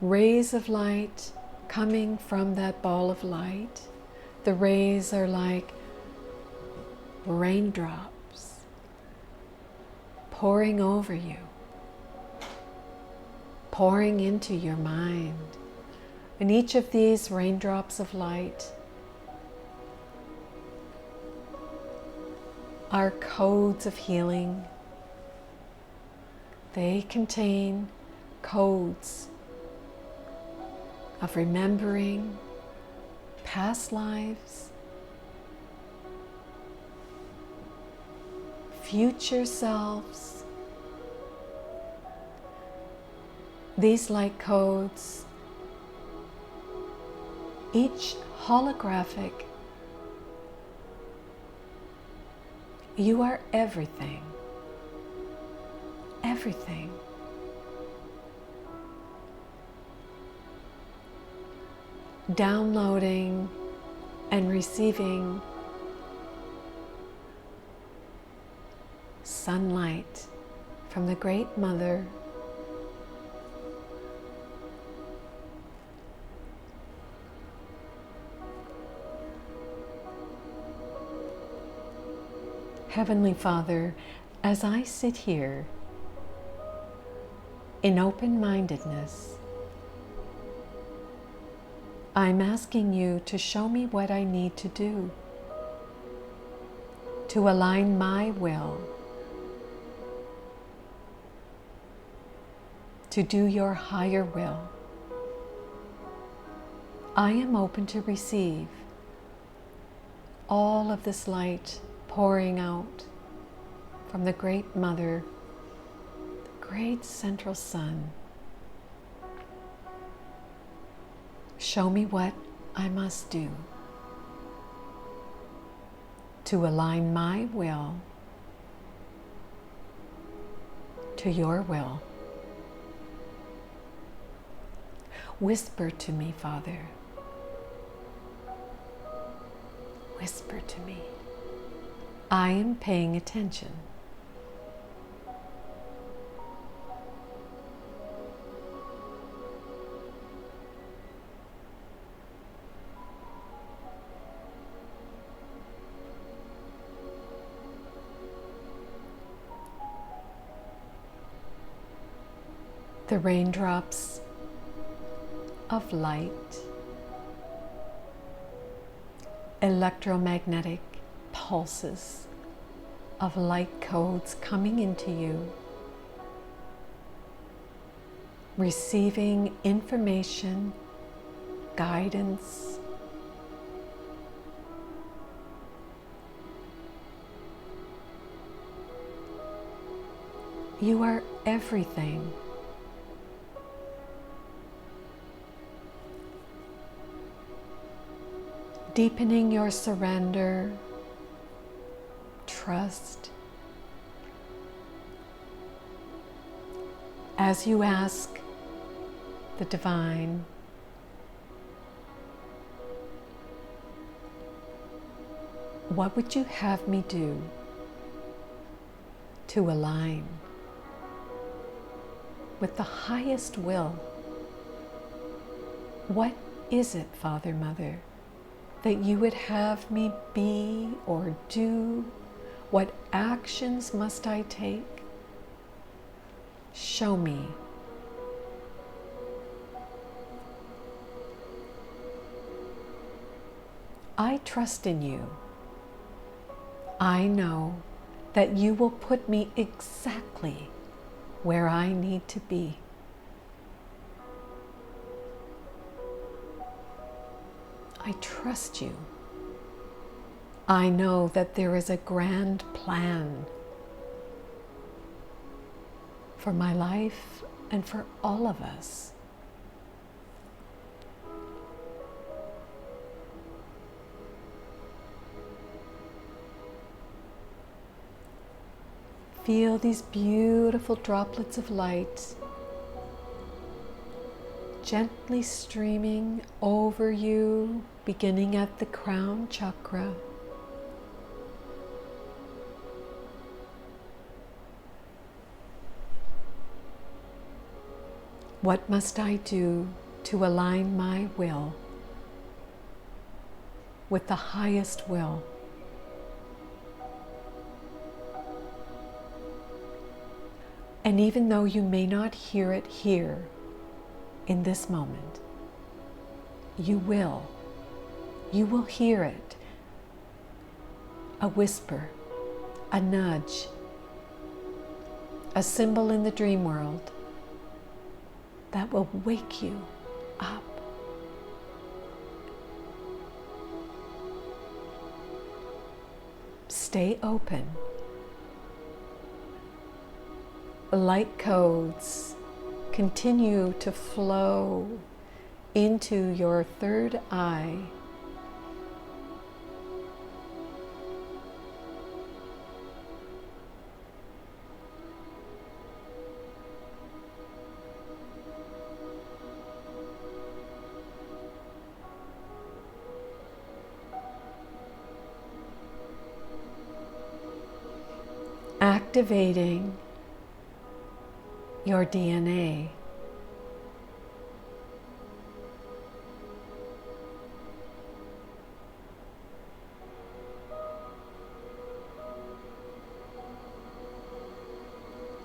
Rays of light coming from that ball of light. The rays are like raindrops pouring over you, pouring into your mind. And each of these raindrops of light are codes of healing. They contain codes of remembering past lives, future selves. These light codes, each holographic. You are everything. Everything. Downloading and receiving sunlight from the Great Mother. Heavenly Father, as I sit here in open-mindedness, I'm asking you to show me what I need to do to align my will to do your higher will. I am open to receive all of this light pouring out from the Great Mother, the great central sun. Show me what I must do to align my will to your will. Whisper to me, Father. Whisper to me. I am paying attention. The raindrops of light, electromagnetic pulses of light codes coming into you, receiving information, guidance, you are everything. Deepening your surrender, trust, as you ask the Divine, what would you have me do to align with the highest will? What is it, Father, Mother, that you would have me be or do? What actions must I take? Show me. I trust in you. I know that you will put me exactly where I need to be. I trust you. I know that there is a grand plan for my life and for all of us. Feel these beautiful droplets of light gently streaming over you, beginning at the crown chakra. What must I do to align my will with the highest will? And even though you may not hear it here in this moment, you will hear it. A whisper, a nudge, a symbol in the dream world that will wake you up. Stay open light codes continue to flow into your third eye. Activating your DNA.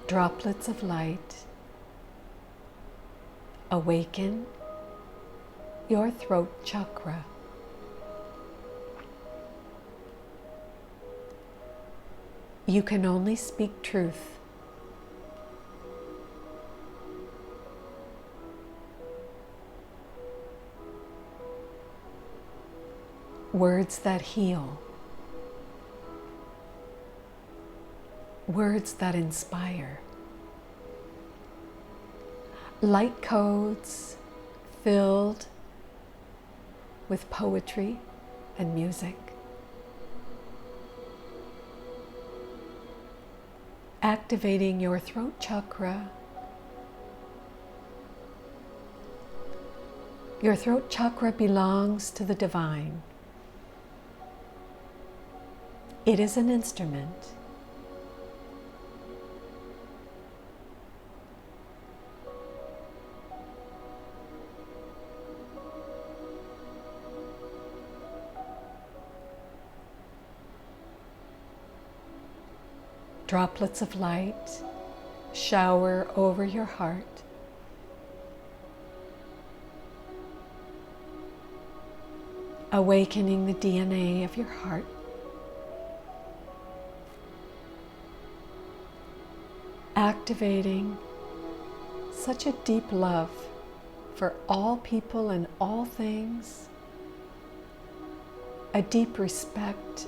Droplets of light awaken your throat chakra. You can only speak truth. Words that heal. Words that inspire. Light codes filled with poetry and music. Activating your throat chakra. Your throat chakra belongs to the divine. It is an instrument. Droplets of light shower over your heart. Awakening the DNA of your heart. Activating such a deep love for all people and all things. A deep respect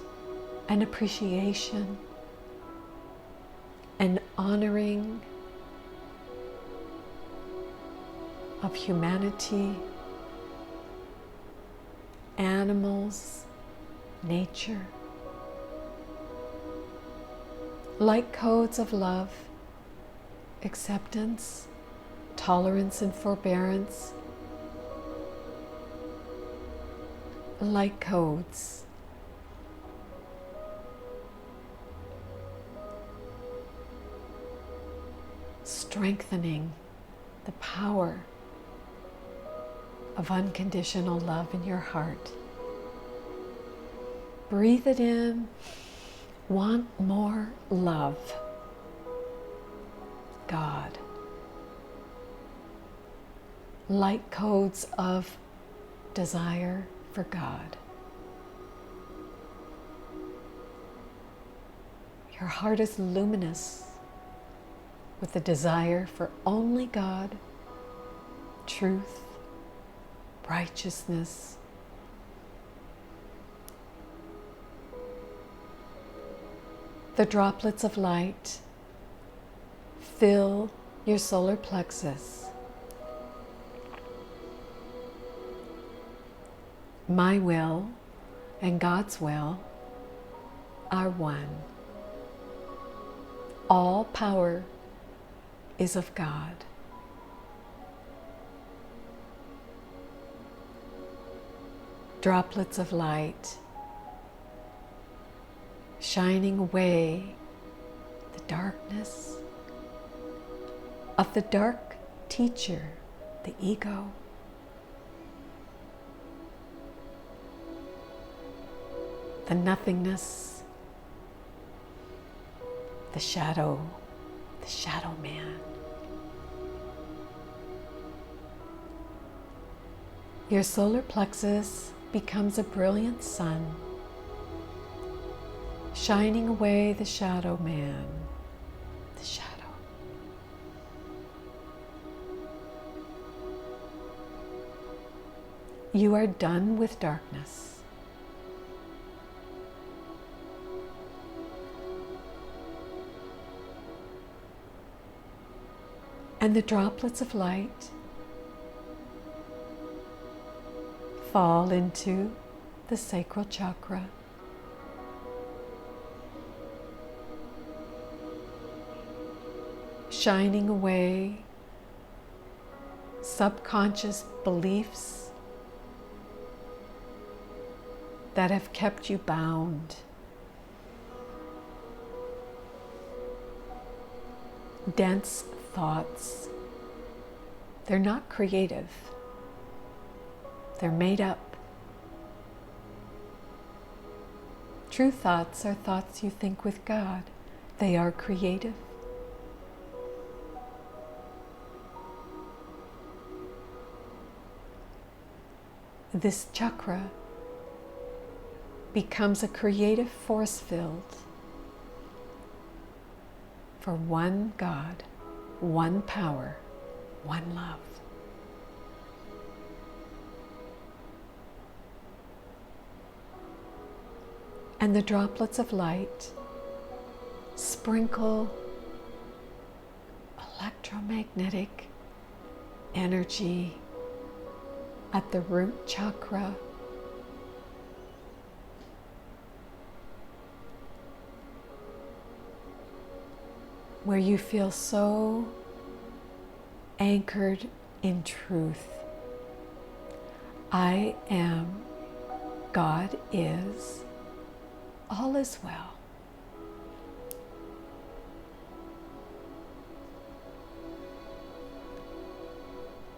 and appreciation. An honoring of humanity, animals, nature. Light codes of love, acceptance, tolerance and forbearance. Light codes. Strengthening the power of unconditional love in your heart. Breathe it in. Want more love. God. Light codes of desire for God. Your heart is luminous with the desire for only God, truth, righteousness. The droplets of light fill your solar plexus. My will and God's will are one. All power is of God. Droplets of light shining away the darkness of the dark teacher, the ego. The nothingness, the shadow man. Your solar plexus becomes a brilliant sun, shining away the shadow man, the shadow. You are done with darkness. And the droplets of light fall into the sacral chakra. Shining away subconscious beliefs that have kept you bound. Dense thoughts. They're not creative. They're made up. True thoughts are thoughts you think with God. They are creative. This chakra becomes a creative force field for one God, one power, one love. And the droplets of light sprinkle electromagnetic energy at the root chakra, where you feel so anchored in truth. I am, God is, all is well.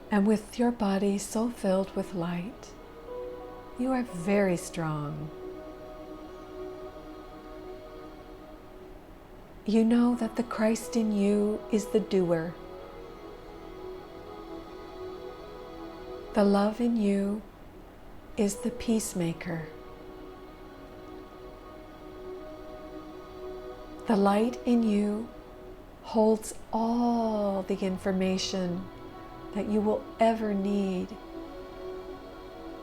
And with your body so filled with light, you are very strong. You know that the Christ in you is the doer. The love in you is the peacemaker. The light in you holds all the information that you will ever need,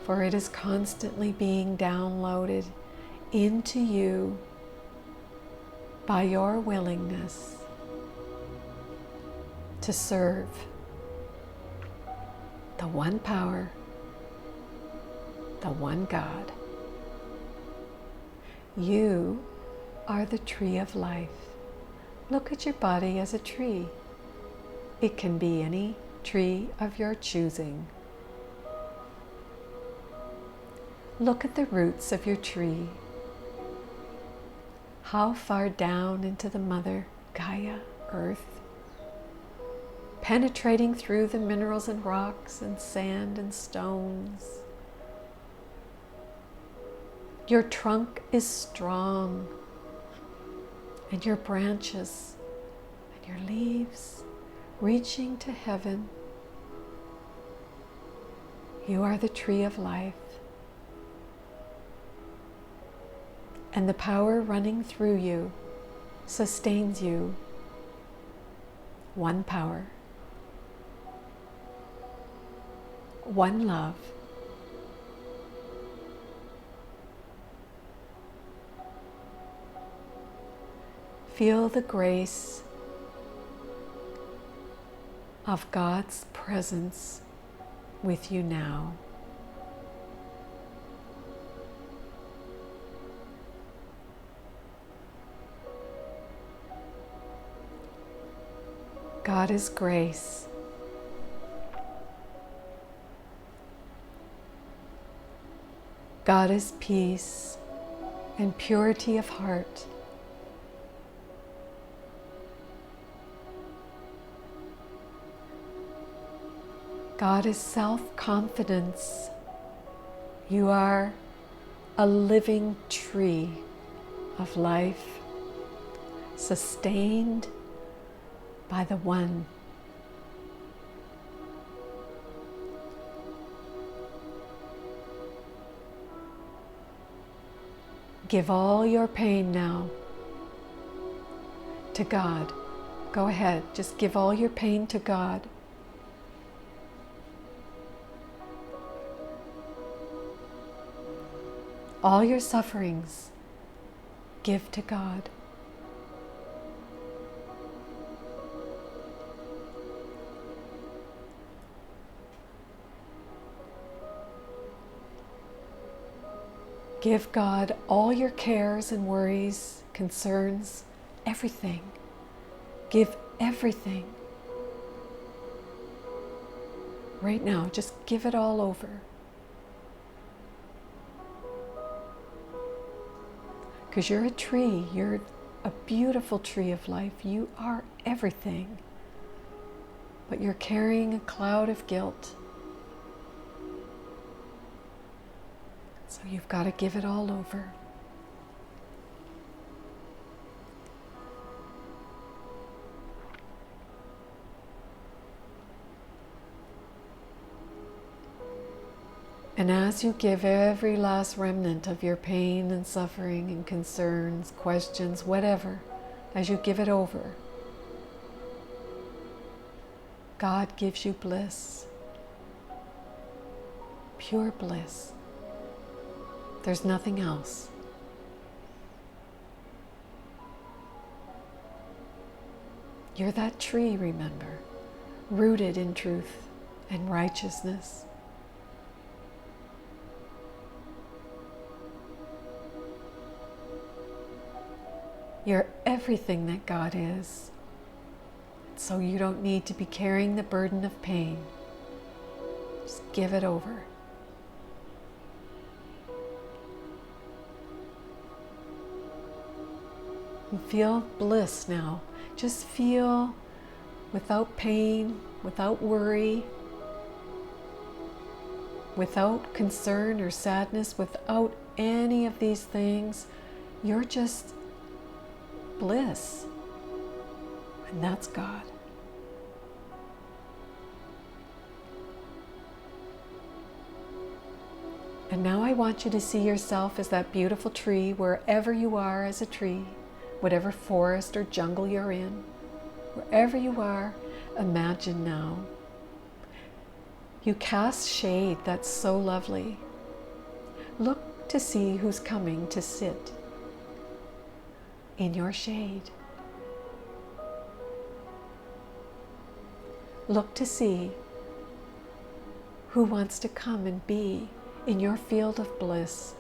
for it is constantly being downloaded into you by your willingness to serve the one power, the one God. You are the tree of life. Look at your body as a tree. It can be any tree of your choosing. Look at the roots of your tree. How far down into the Mother Gaia, Earth, penetrating through the minerals and rocks and sand and stones. Your trunk is strong, and your branches and your leaves reaching to heaven. You are the tree of life. And the power running through you sustains you. One power, one love. Feel the grace of God's presence with you now. God is grace. God is peace and purity of heart. God is self-confidence. You are a living tree of life, sustained by the One. Give all your pain now to God. Go ahead, just give all your pain to God. All your sufferings, give to God. Give God all your cares and worries, concerns, everything. Give everything. Right now, just give it all over. Because you're a tree, you're a beautiful tree of life. You are everything. But you're carrying a cloud of guilt. So you've got to give it all over. And as you give every last remnant of your pain and suffering and concerns, questions, whatever, as you give it over, God gives you bliss, pure bliss. There's nothing else. You're that tree, remember, rooted in truth and righteousness. You're everything that God is. So you don't need to be carrying the burden of pain. Just give it over. And feel bliss now. Just feel without pain, without worry, without concern or sadness, without any of these things. You're just bliss. And that's God. And now I want you to see yourself as that beautiful tree wherever you are as a tree, whatever forest or jungle you're in, wherever you are, imagine now. You cast shade that's so lovely. Look to see who's coming to sit in your shade. Look to see who wants to come and be in your field of bliss.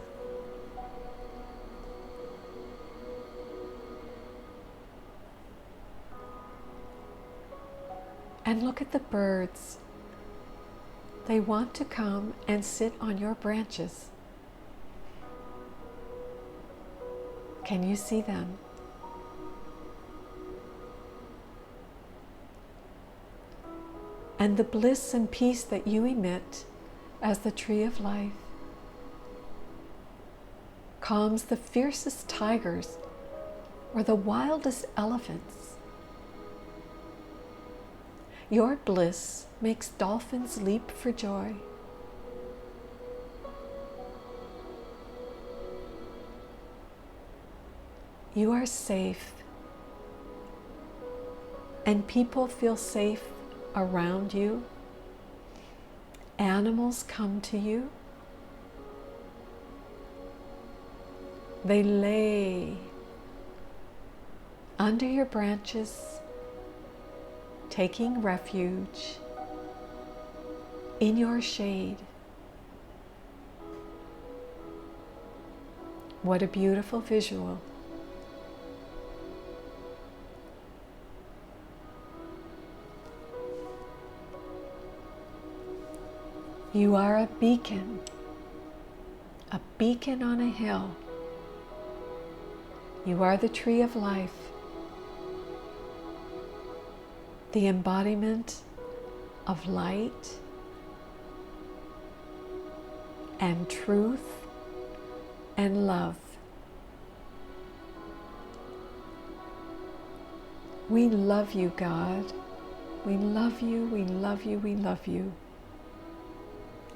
And look at the birds. They want to come and sit on your branches. Can you see them? And the bliss and peace that you emit as the tree of life calms the fiercest tigers or the wildest elephants. Your bliss makes dolphins leap for joy. You are safe, and people feel safe around you. Animals come to you. They lay under your branches, taking refuge in your shade. What a beautiful visual. You are a beacon on a hill. You are the tree of life, the embodiment of light and truth and love. We love you, God. We love you, we love you, we love you.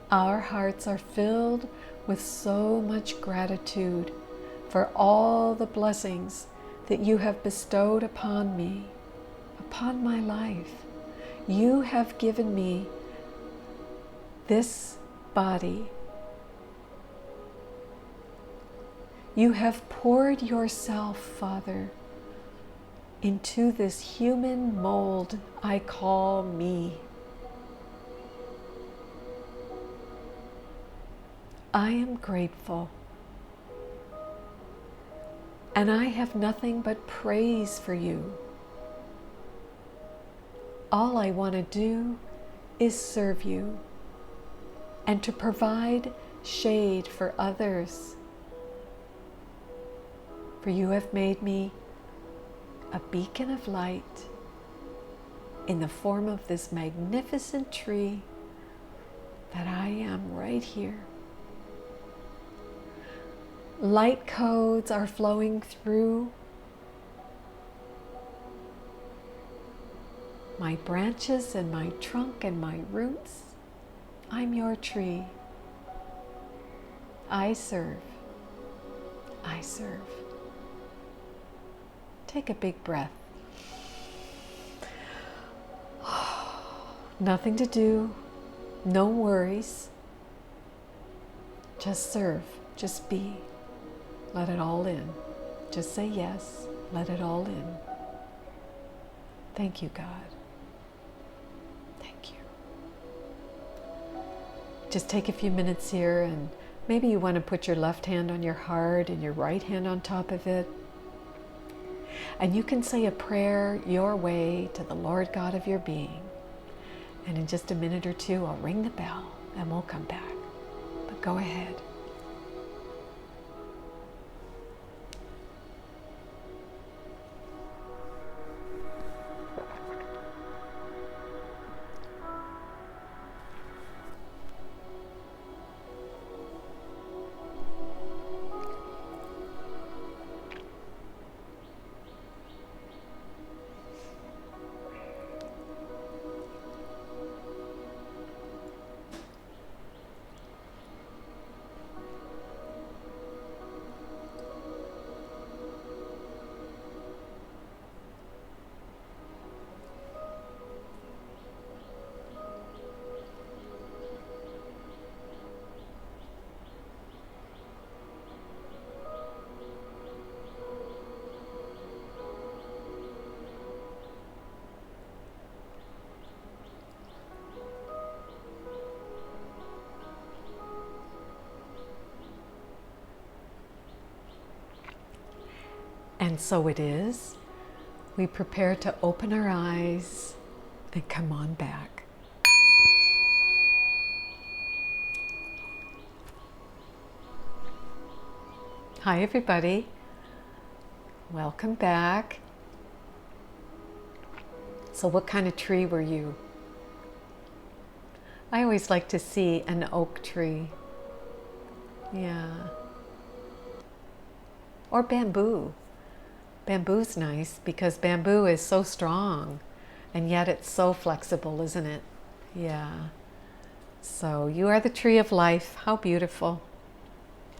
Our hearts are filled with so much gratitude for all the blessings that you have bestowed upon me, upon my life. You have given me this body. You have poured yourself, Father, into this human mold I call me. I am grateful. And I have nothing but praise for you. All I want to do is serve you and to provide shade for others. For you have made me a beacon of light in the form of this magnificent tree that I am right here. Light codes are flowing through my branches and my trunk and my roots. I'm your tree. I serve. I serve. Take a big breath. Nothing to do, no worries. Just serve, just be. Let it all in. Just say yes, let it all in. Thank you, God. Thank you. Just take a few minutes here, and maybe you want to put your left hand on your heart and your right hand on top of it. And you can say a prayer your way to the Lord God of your being. And in just a minute or two, I'll ring the bell and we'll come back. But go ahead. And so it is. We prepare to open our eyes and come on back. Hi, everybody. Welcome back. So what kind of tree were you? I always like to see an oak tree. Yeah. Or bamboo. Bamboo's nice because bamboo is so strong and yet it's so flexible, isn't it? Yeah. So you are the tree of life. How beautiful.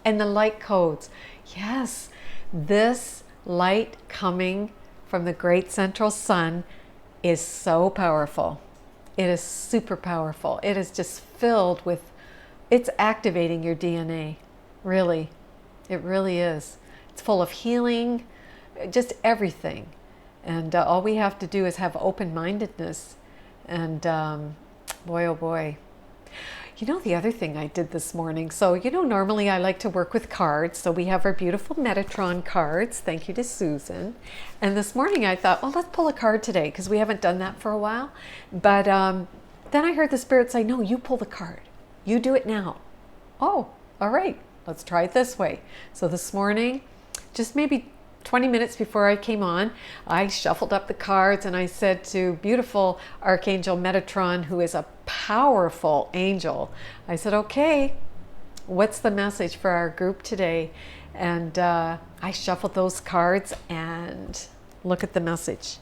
And the light codes. Yes, this light coming from the great central sun is so powerful. It is super powerful. It is just filled with, it's activating your DNA. Really. It really is. It's full of healing, just everything. And all we have to do is have open-mindedness. And boy, oh boy. You know, the other thing I did this morning, so you know, normally I like to work with cards. So we have our beautiful Metatron cards. Thank you to Susan. And this morning I thought, well, let's pull a card today because we haven't done that for a while. But then I heard the Spirit say, no, you pull the card. You do it now. Oh, all right. Let's try it this way. So this morning, just maybe 20 minutes before I came on, I shuffled up the cards and I said to beautiful Archangel Metatron, who is a powerful angel, I said, okay, what's the message for our group today? And I shuffled those cards and look at the message.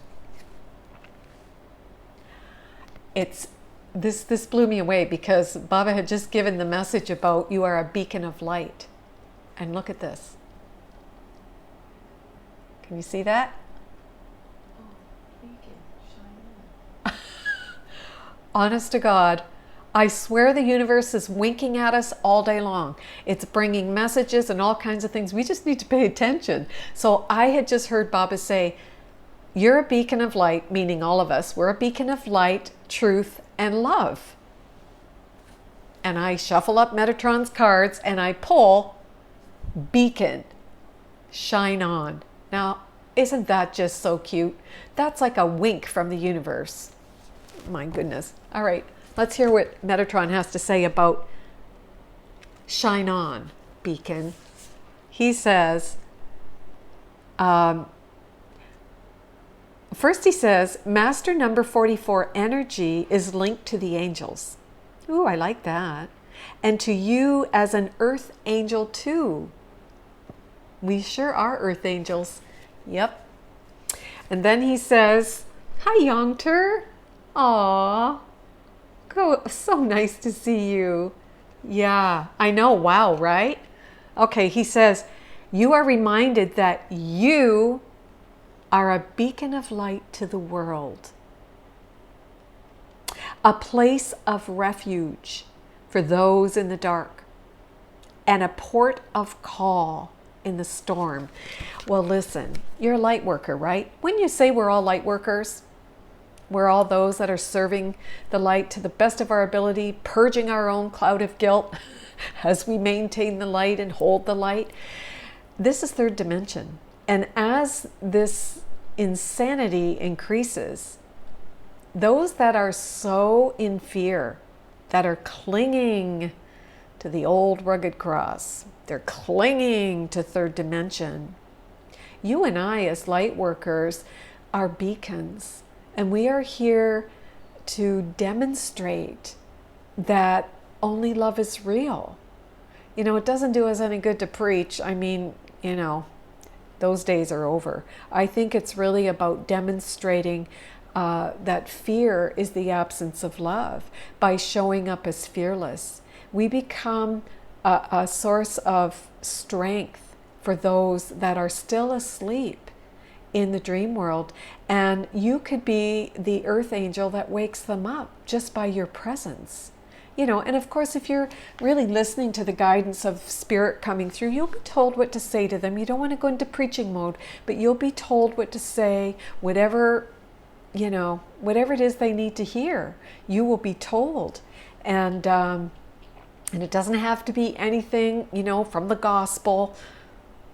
This blew me away because Baba had just given the message about you are a beacon of light. And look at this. Can you see that? Oh, beacon, Shaman. Honest to God, I swear the universe is winking at us all day long. It's bringing messages and all kinds of things. We just need to pay attention. So I had just heard Baba say, you're a beacon of light, meaning all of us. We're a beacon of light, truth, and love. And I shuffle up Metatron's cards and I pull beacon, shine on. Now, isn't that just so cute? That's like a wink from the universe. My goodness. All right, let's hear what Metatron has to say about shine on, beacon. He says, first he says, Master number 44 energy is linked to the angels. Ooh, I like that. And to you as an earth angel too. We sure are earth angels. Yep. And then he says, hi, Yongter. Aw. So nice to see you. Yeah, I know. Wow, right? Okay, he says, you are reminded that you are a beacon of light to the world. A place of refuge for those in the dark. And a port of call in the storm. Well, listen, you're a light worker, right? When you say we're all light workers, we're all those that are serving the light to the best of our ability, purging our own cloud of guilt as we maintain the light and hold the light. This is third dimension. And as this insanity increases, those that are so in fear, that are clinging to the old rugged cross, they're clinging to third dimension. You and I, as light workers, are beacons, and we are here to demonstrate that only love is real. You know, it doesn't do us any good to preach. I mean, you know, those days are over. I think it's really about demonstrating that fear is the absence of love. By showing up as fearless, we become a source of strength for those that are still asleep in the dream world. And you could be the earth angel that wakes them up just by your presence. You know, and of course, if you're really listening to the guidance of spirit coming through, you'll be told what to say to them. You don't want to go into preaching mode, but you'll be told what to say, whatever, you know, whatever it is they need to hear, you will be told. And it doesn't have to be anything, you know, from the gospel.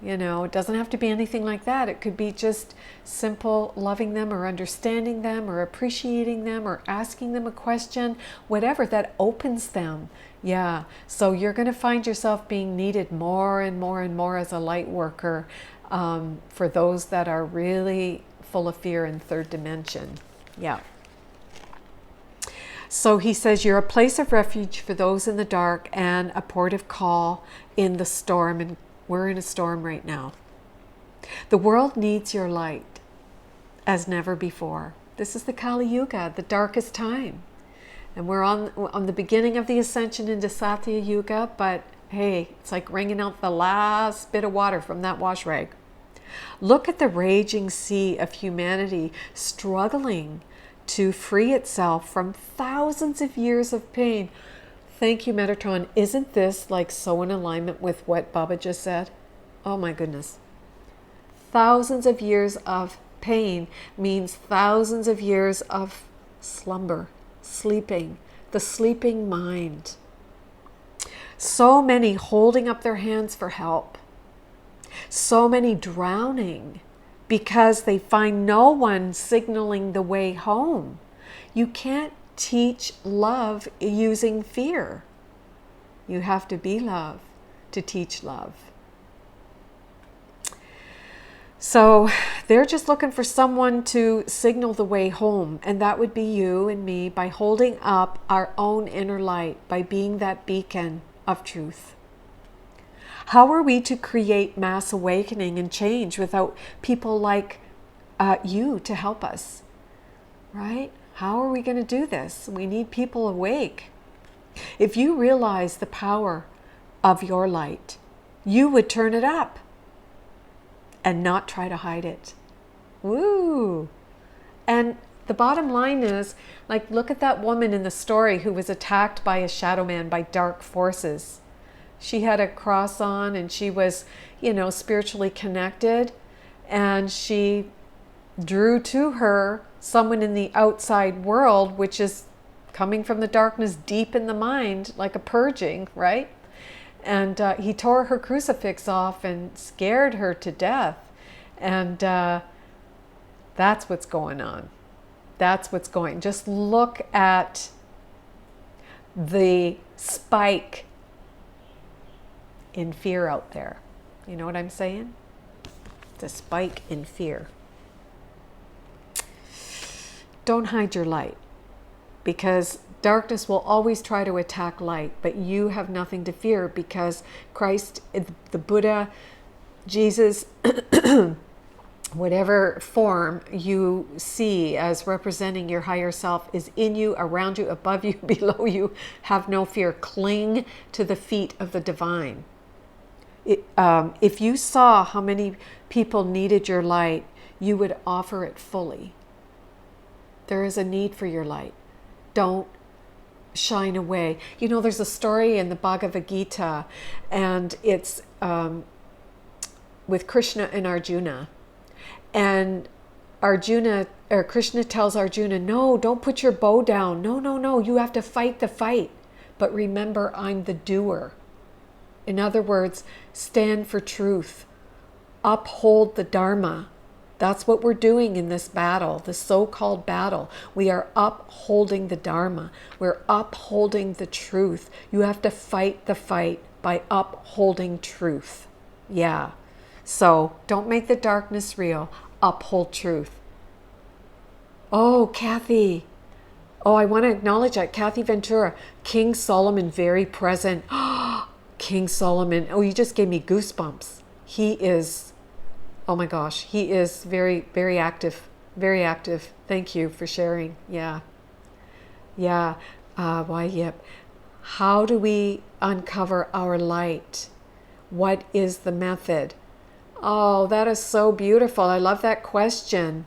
You know, it doesn't have to be anything like that. It could be just simple loving them or understanding them or appreciating them or asking them a question, whatever that opens them. Yeah. So you're going to find yourself being needed more and more and more as a light worker for those that are really full of fear in third dimension. Yeah. So he says, you're a place of refuge for those in the dark and a port of call in the storm. And we're in a storm right now. The world needs your light as never before. This is the Kali Yuga, the darkest time. And we're on the beginning of the ascension into Satya Yuga, but hey, it's like wringing out the last bit of water from that wash rag. Look at the raging sea of humanity struggling to free itself from thousands of years of pain. Thank you, Metatron. Isn't this like so in alignment with what Baba just said? Oh my goodness. Thousands of years of pain means thousands of years of slumber, sleeping, the sleeping mind. So many holding up their hands for help. So many drowning because they find no one signaling the way home. You can't teach love using fear. You have to be love to teach love. So they're just looking for someone to signal the way home, and that would be you and me, by holding up our own inner light, by being that beacon of truth. How are we to create mass awakening and change without people like you to help us, right? How are we going to do this? We need people awake. If you realize the power of your light, you would turn it up and not try to hide it. Woo! And the bottom line is, like, look at that woman in the story who was attacked by a shadow man, by dark forces. She had a cross on and she was, you know, spiritually connected, and she drew to her someone in the outside world, which is coming from the darkness deep in the mind, like a purging, right? And he tore her crucifix off and scared her to death. And that's what's going on. That's what's going. Just look at the spike in fear out there. You know what I'm saying? The spike in fear. Don't hide your light, because darkness will always try to attack light, but you have nothing to fear, because Christ, the Buddha, Jesus, whatever form you see as representing your higher self, is in you, around you, above you, below you. Have no fear. Cling to the feet of the divine. If you saw how many people needed your light, you would offer it fully. There is a need for your light. Don't shine away. You know, there's a story in the Bhagavad Gita, and it's with Krishna and Arjuna. And Krishna tells Arjuna, no, don't put your bow down. No, you have to fight the fight. But remember, I'm the doer. In other words, stand for truth. Uphold the Dharma. That's what we're doing in this battle, the so-called battle. We are upholding the Dharma. We're upholding the truth. You have to fight the fight by upholding truth. Yeah. So don't make the darkness real. Uphold truth. Oh, Kathy. Oh, I want to acknowledge that. Kathy Ventura. King Solomon, very present. King Solomon. Oh, you just gave me goosebumps. He is, oh my gosh, he is very, very active. Very active. Thank you for sharing. Yeah. Yeah. Why, yep. How do we uncover our light? What is the method? Oh, that is so beautiful. I love that question.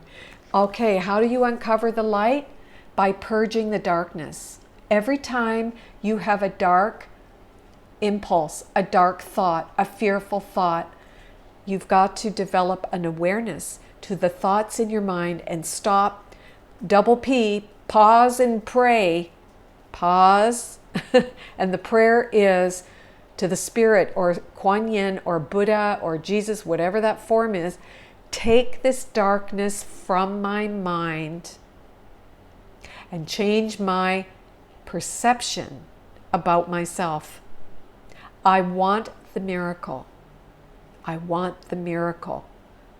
Okay, how do you uncover the light? By purging the darkness. Every time you have a dark impulse, a dark thought, a fearful thought, you've got to develop an awareness to the thoughts in your mind and stop, double P, pause and pray. Pause. And the prayer is to the Spirit or Kuan Yin or Buddha or Jesus, whatever that form is, take this darkness from my mind and change my perception about myself. I want the miracle. I want the miracle.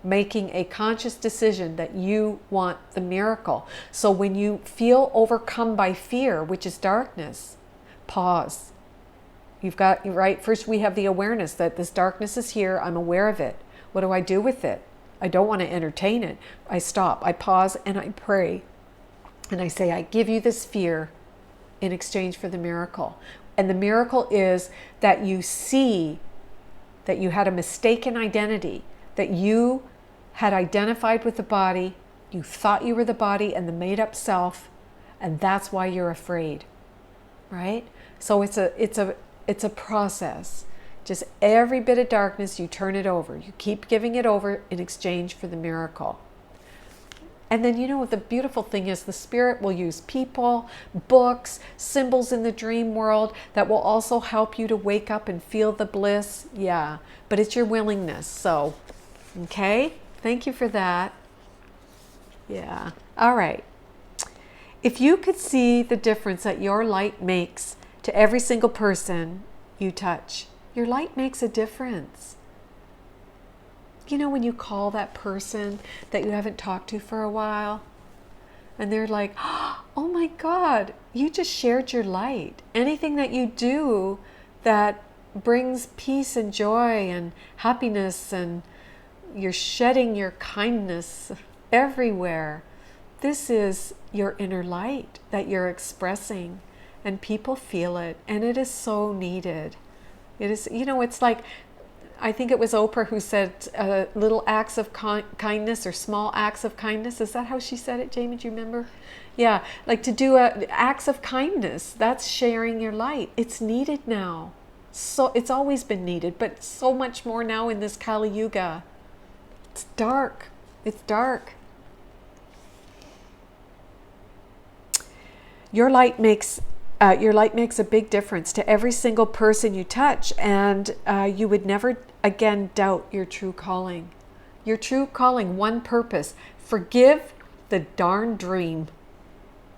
Making a conscious decision that you want the miracle. So when you feel overcome by fear, which is darkness, pause. You've got, right, first we have the awareness that this darkness is here. I'm aware of it. What do I do with it? I don't want to entertain it. I stop. I pause and I pray. And I say, I give you this fear in exchange for the miracle. And the miracle is that you see that you had a mistaken identity, that you had identified with the body, you thought you were the body and the made-up self, and that's why you're afraid, right? So it's a process. Just every bit of darkness, you turn it over. You keep giving it over in exchange for the miracle. And then, you know, the beautiful thing is the Spirit will use people, books, symbols in the dream world that will also help you to wake up and feel the bliss. Yeah, but it's your willingness. So, okay, thank you for that. Yeah, all right. If you could see the difference that your light makes to every single person you touch, your light makes a difference. You know, when you call that person that you haven't talked to for a while, and they're like, oh my God, you just shared your light. Anything that you do that brings peace and joy and happiness, and you're shedding your kindness everywhere. This is your inner light that you're expressing, and people feel it, and it is so needed. It is, you know, it's like, I think it was Oprah who said little acts of kindness or small acts of kindness. Is that how she said it, Jamie? Do you remember? Yeah, like to do acts of kindness. That's sharing your light. It's needed now. So it's always been needed, but so much more now in this Kali Yuga. It's dark. It's dark. Your light makes Your light makes a big difference to every single person you touch, and you would never again doubt your true calling. Your true calling, one purpose: forgive the darn dream.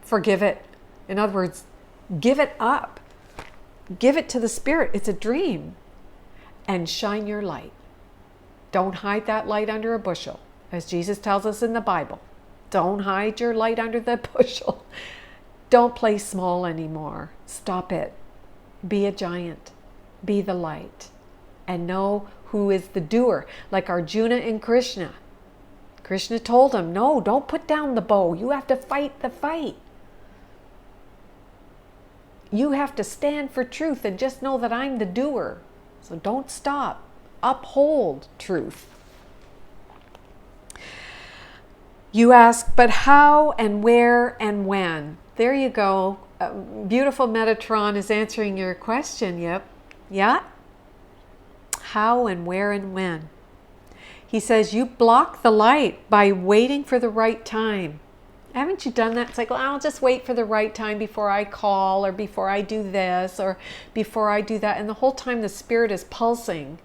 Forgive it. In other words, give it up. Give it to the Spirit. It's a dream. And shine your light. Don't hide that light under a bushel, as Jesus tells us in the Bible. Don't hide your light under the bushel. Don't play small anymore. Stop it. Be a giant. Be the light. And know who is the doer. Like Arjuna and Krishna. Krishna told him, no, don't put down the bow. You have to fight the fight. You have to stand for truth and just know that I'm the doer. So don't stop. Uphold truth. You ask, but how and where and when? There you go. Beautiful Metatron is answering your question. Yep. Yeah? How and where and when? He says you block the light by waiting for the right time. Haven't you done that? It's like, well, I'll just wait for the right time before I call, or before I do this, or before I do that. And the whole time the Spirit is pulsing.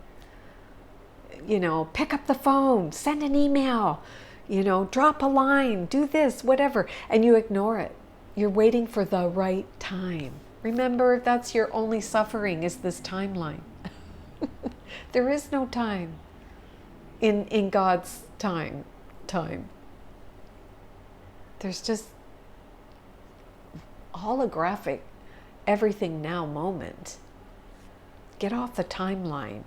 You know, pick up the phone, send an email, you know, drop a line, do this, whatever. And you ignore it. You're waiting for the right time. Remember, that's your only suffering, is this timeline. There is no time in God's time. There's just holographic everything now moment. Get off the timeline.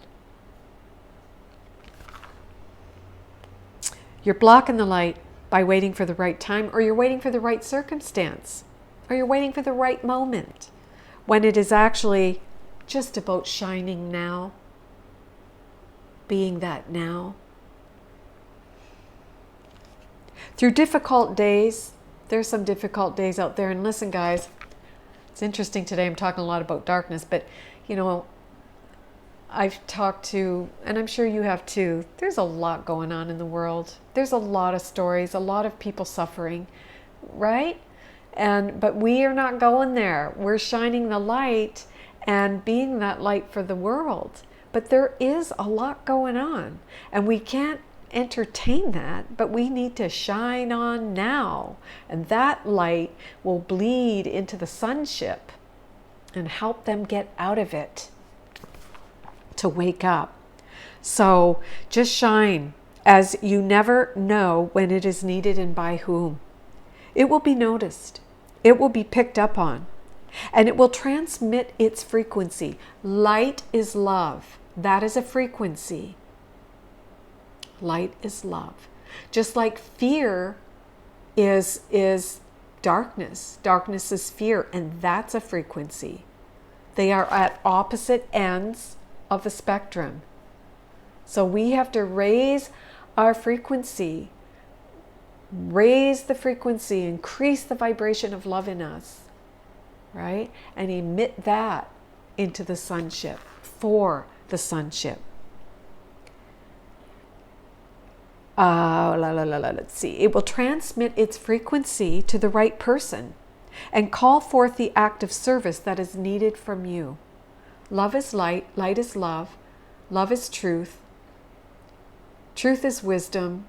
You're blocking the light by waiting for the right time, or you're waiting for the right circumstance, or you're waiting for the right moment, when it is actually just about shining now, being that now. Through difficult days, there's some difficult days out there, and listen guys, it's interesting today, I'm talking a lot about darkness, but you know, I've talked to, and I'm sure you have too, there's a lot going on in the world. There's a lot of stories, a lot of people suffering, right? But we are not going there. We're shining the light and being that light for the world. But there is a lot going on, and we can't entertain that, but we need to shine on now. And that light will bleed into the sonship and help them get out of it, to wake up. So just shine, as you never know when it is needed and by whom. It will be noticed. It will be picked up on. And it will transmit its frequency. Light is love. That is a frequency. Light is love. Just like fear is darkness. Darkness is fear, and that's a frequency. They are at opposite ends of the spectrum. So we have to raise our frequency, raise the frequency, increase the vibration of love in us, right? And emit that into the sonship, for the sonship. Let's see. It will transmit its frequency to the right person and call forth the act of service that is needed from you. Love is light, light is love, love is truth, truth is wisdom,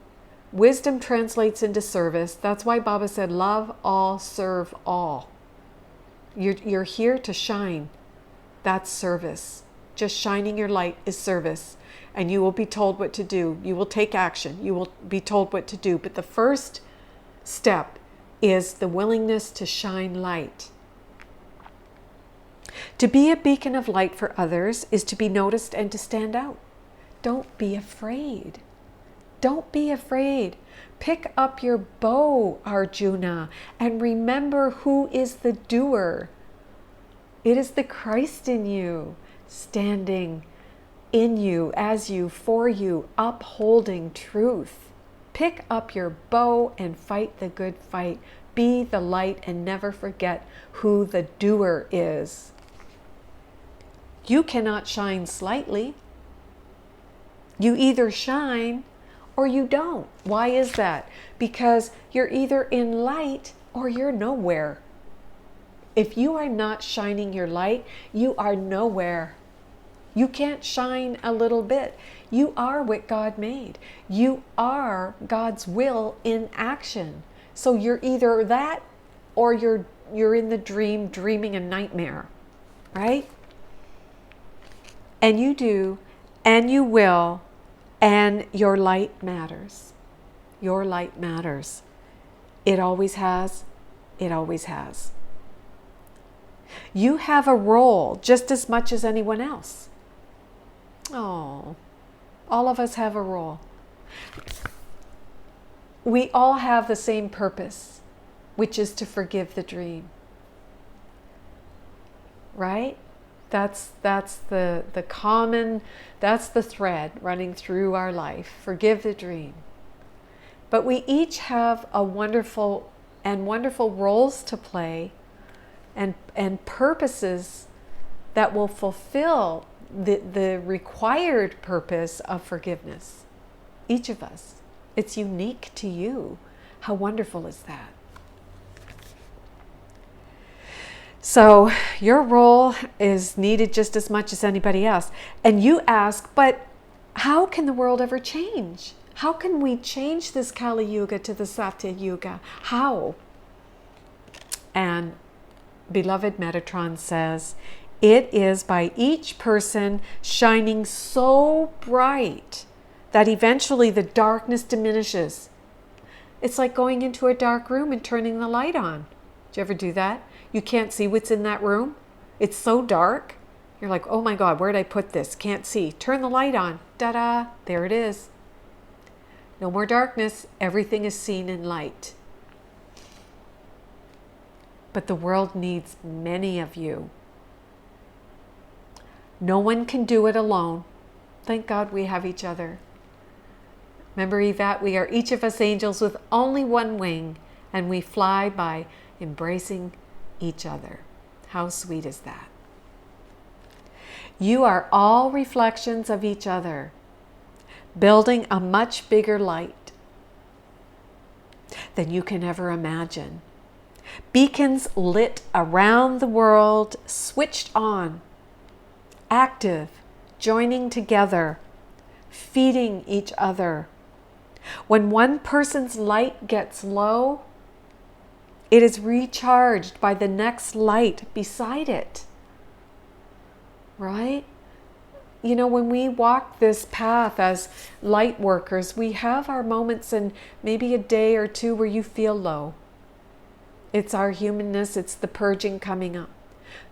wisdom translates into service. That's why Baba said, love all, serve all. You're here to shine. That's service. Just shining your light is service. And you will be told what to do. You will take action. You will be told what to do. But the first step is the willingness to shine light. To be a beacon of light for others is to be noticed and to stand out. Don't be afraid. Don't be afraid. Pick up your bow, Arjuna, and remember who is the doer. It is the Christ in you, standing in you, as you, for you, upholding truth. Pick up your bow and fight the good fight. Be the light and never forget who the doer is. You cannot shine slightly. You either shine or you don't. Why is that? Because you're either in light or you're nowhere. If you are not shining your light, you are nowhere. You can't shine a little bit. You are what God made. You are God's will in action. So you're either that or you're in the dream, dreaming a nightmare, right? And you do, and you will, and your light matters. Your light matters. It always has. It always has. You have a role just as much as anyone else. Oh, all of us have a role. We all have the same purpose, which is to forgive the dream. Right? That's the common, that's the thread running through our life. Forgive the dream. But we each have a wonderful roles to play and purposes that will fulfill the required purpose of forgiveness. Each of us. It's unique to you. How wonderful is that? So your role is needed just as much as anybody else. And you ask, but how can the world ever change? How can we change this Kali Yuga to the Satya Yuga? How? And beloved Metatron says, it is by each person shining so bright that eventually the darkness diminishes. It's like going into a dark room and turning the light on. Did you ever do that? You can't see what's in that room. It's so dark. You're like, oh my God, where'd I put this? Can't see. Turn the light on. Ta-da, there it is. No more darkness. Everything is seen in light. But the world needs many of you. No one can do it alone. Thank God we have each other. Remember, Yvette, we are each of us angels with only one wing, and we fly by embracing each other. How sweet is that? You are all reflections of each other, building a much bigger light than you can ever imagine. Beacons lit around the world, switched on, active, joining together, feeding each other. When one person's light gets low, it is recharged by the next light beside it. Right? You know, when we walk this path as light workers, we have our moments and maybe a day or two where you feel low. It's our humanness, it's the purging coming up.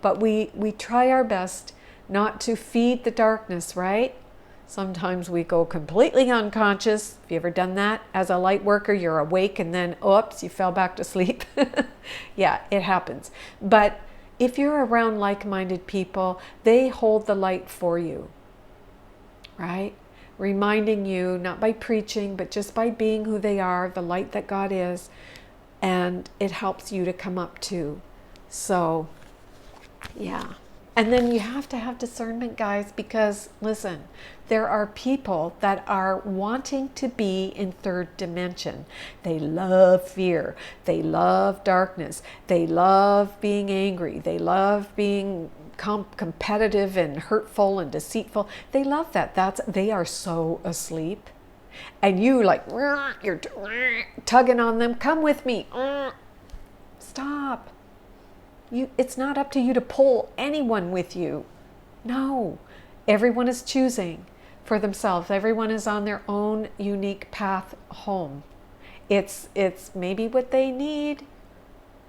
But we try our best not to feed the darkness, right? Sometimes we go completely unconscious. Have you ever done that? As a light worker, you're awake and then, oops, you fell back to sleep. Yeah, it happens. But if you're around like-minded people, they hold the light for you, right? Reminding you, not by preaching, but just by being who they are, the light that God is, and it helps you to come up too. So, yeah. And then you have to have discernment, guys, because listen, there are people that are wanting to be in third dimension. They love fear. They love darkness. They love being angry. They love being competitive and hurtful and deceitful. They love that. They are so asleep. And you like, you're tugging on them. Come with me. Stop. It's not up to you to pull anyone with you. No. Everyone is choosing for themselves. Everyone is on their own unique path home. It's maybe what they need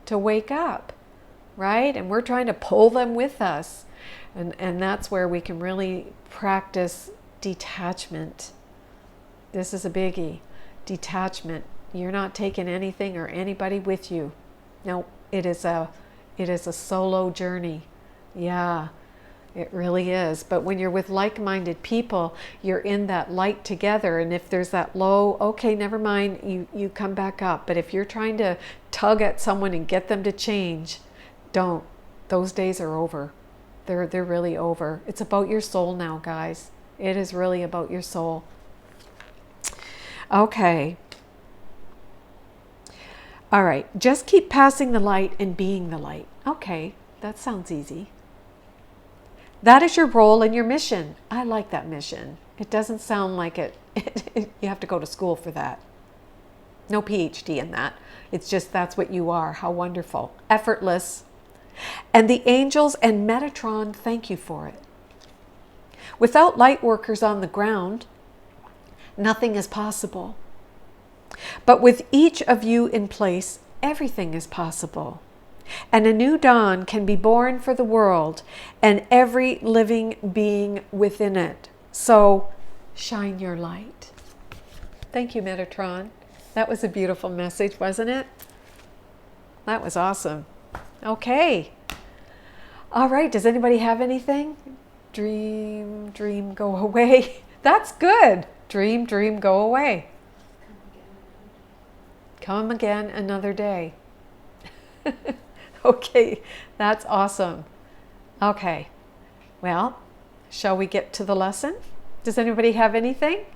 to wake up, right? And we're trying to pull them with us. And that's where we can really practice detachment. This is a biggie. Detachment. You're not taking anything or anybody with you. No, it is a solo journey. Yeah, it really is. But when you're with like-minded people, you're in that light together. And if there's that low, okay, never mind, you come back up. But if you're trying to tug at someone and get them to change, don't. Those days are over. They're really over. It's about your soul now, guys. It is really about your soul. Okay. All right, just keep passing the light and being the light. Okay, that sounds easy. That is your role and your mission. I like that mission. It doesn't sound like it. You have to go to school for that. No PhD in that. It's just that's what you are. How wonderful. Effortless. And the angels and Metatron thank you for it. Without light workers on the ground, nothing is possible. But with each of you in place, everything is possible. And a new dawn can be born for the world and every living being within it. So shine your light. Thank you, Metatron. That was a beautiful message, wasn't it? That was awesome. Okay. All right. Does anybody have anything? Dream, dream, go away. That's good. Dream, dream, go away. Come again another day. Okay, that's awesome. Okay, well, shall we get to the lesson? Does anybody have anything?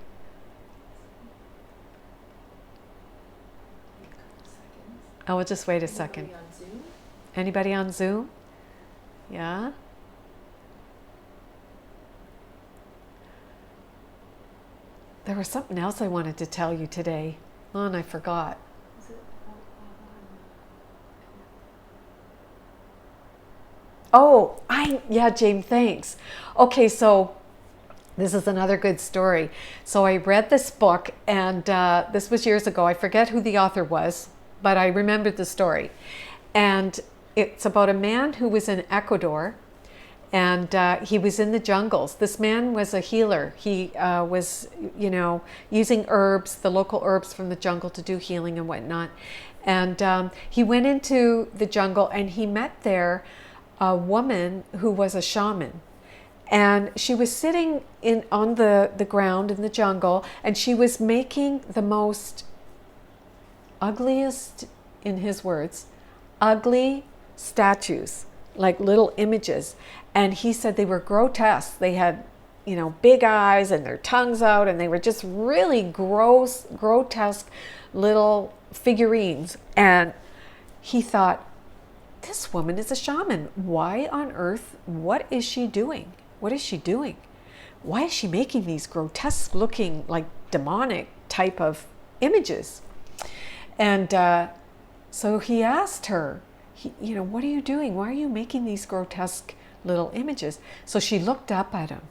I will just wait a second. On Zoom? Anybody on Zoom? Yeah? There was something else I wanted to tell you today. Oh, and I forgot. Is it Oh, yeah, James, thanks. Okay, so this is another good story. So I read this book, and this was years ago. I forget who the author was, but I remembered the story. And it's about a man who was in Ecuador, and he was in the jungles. This man was a healer. He was, using herbs, the local herbs from the jungle to do healing and whatnot. And he went into the jungle, and he met there a woman who was a shaman. And she was sitting on the ground in the jungle, and she was making the most ugliest, in his words, ugly statues, like little images. And he said they were grotesque. They had, big eyes and their tongues out, and they were just really gross, grotesque little figurines. And he thought, this woman is a shaman. Why on earth? What is she doing? What is she doing? Why is she making these grotesque looking, like demonic type of images? And so he asked her, what are you doing? Why are you making these grotesque little images? So she looked up at him,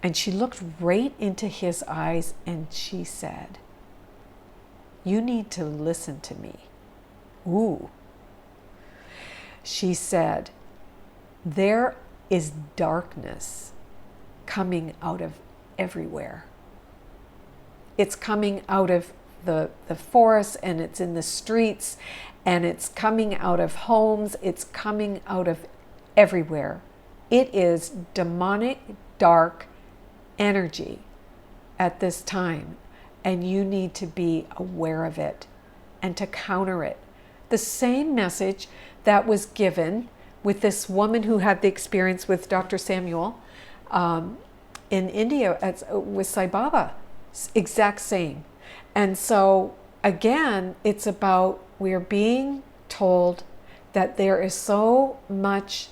and she looked right into his eyes, and she said, you need to listen to me. Ooh. She said, there is darkness coming out of everywhere. It's coming out of the forest, and it's in the streets, and it's coming out of homes. It's coming out of everywhere. It is demonic, dark energy at this time, and you need to be aware of it and to counter it. The same message that was given with this woman who had the experience with Dr. Samuel in India with Sai Baba, exact same. And so again, it's about, we're being told that there is so much,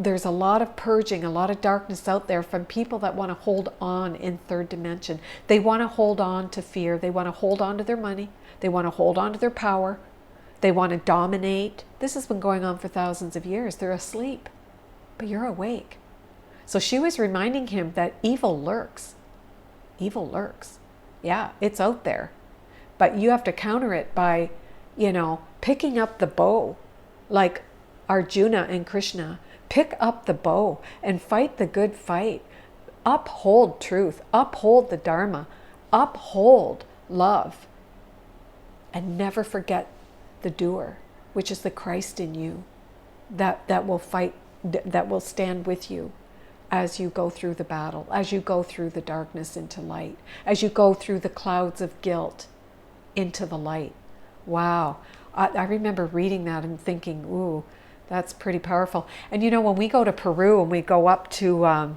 there's a lot of purging, a lot of darkness out there from people that want to hold on in third dimension. They want to hold on to fear. They want to hold on to their money. They want to hold on to their power. They want to dominate. This has been going on for thousands of years. They're asleep, but you're awake. So she was reminding him that evil lurks. Evil lurks. Yeah, it's out there. But you have to counter it by, picking up the bow, like Arjuna and Krishna. Pick up the bow and fight the good fight. Uphold truth. Uphold the Dharma. Uphold love. And never forget the doer, which is the Christ in you, that will fight, that will stand with you as you go through the battle, as you go through the darkness into light, as you go through the clouds of guilt into the light. Wow. I remember reading that and thinking, ooh, that's pretty powerful. And when we go to Peru and we go up to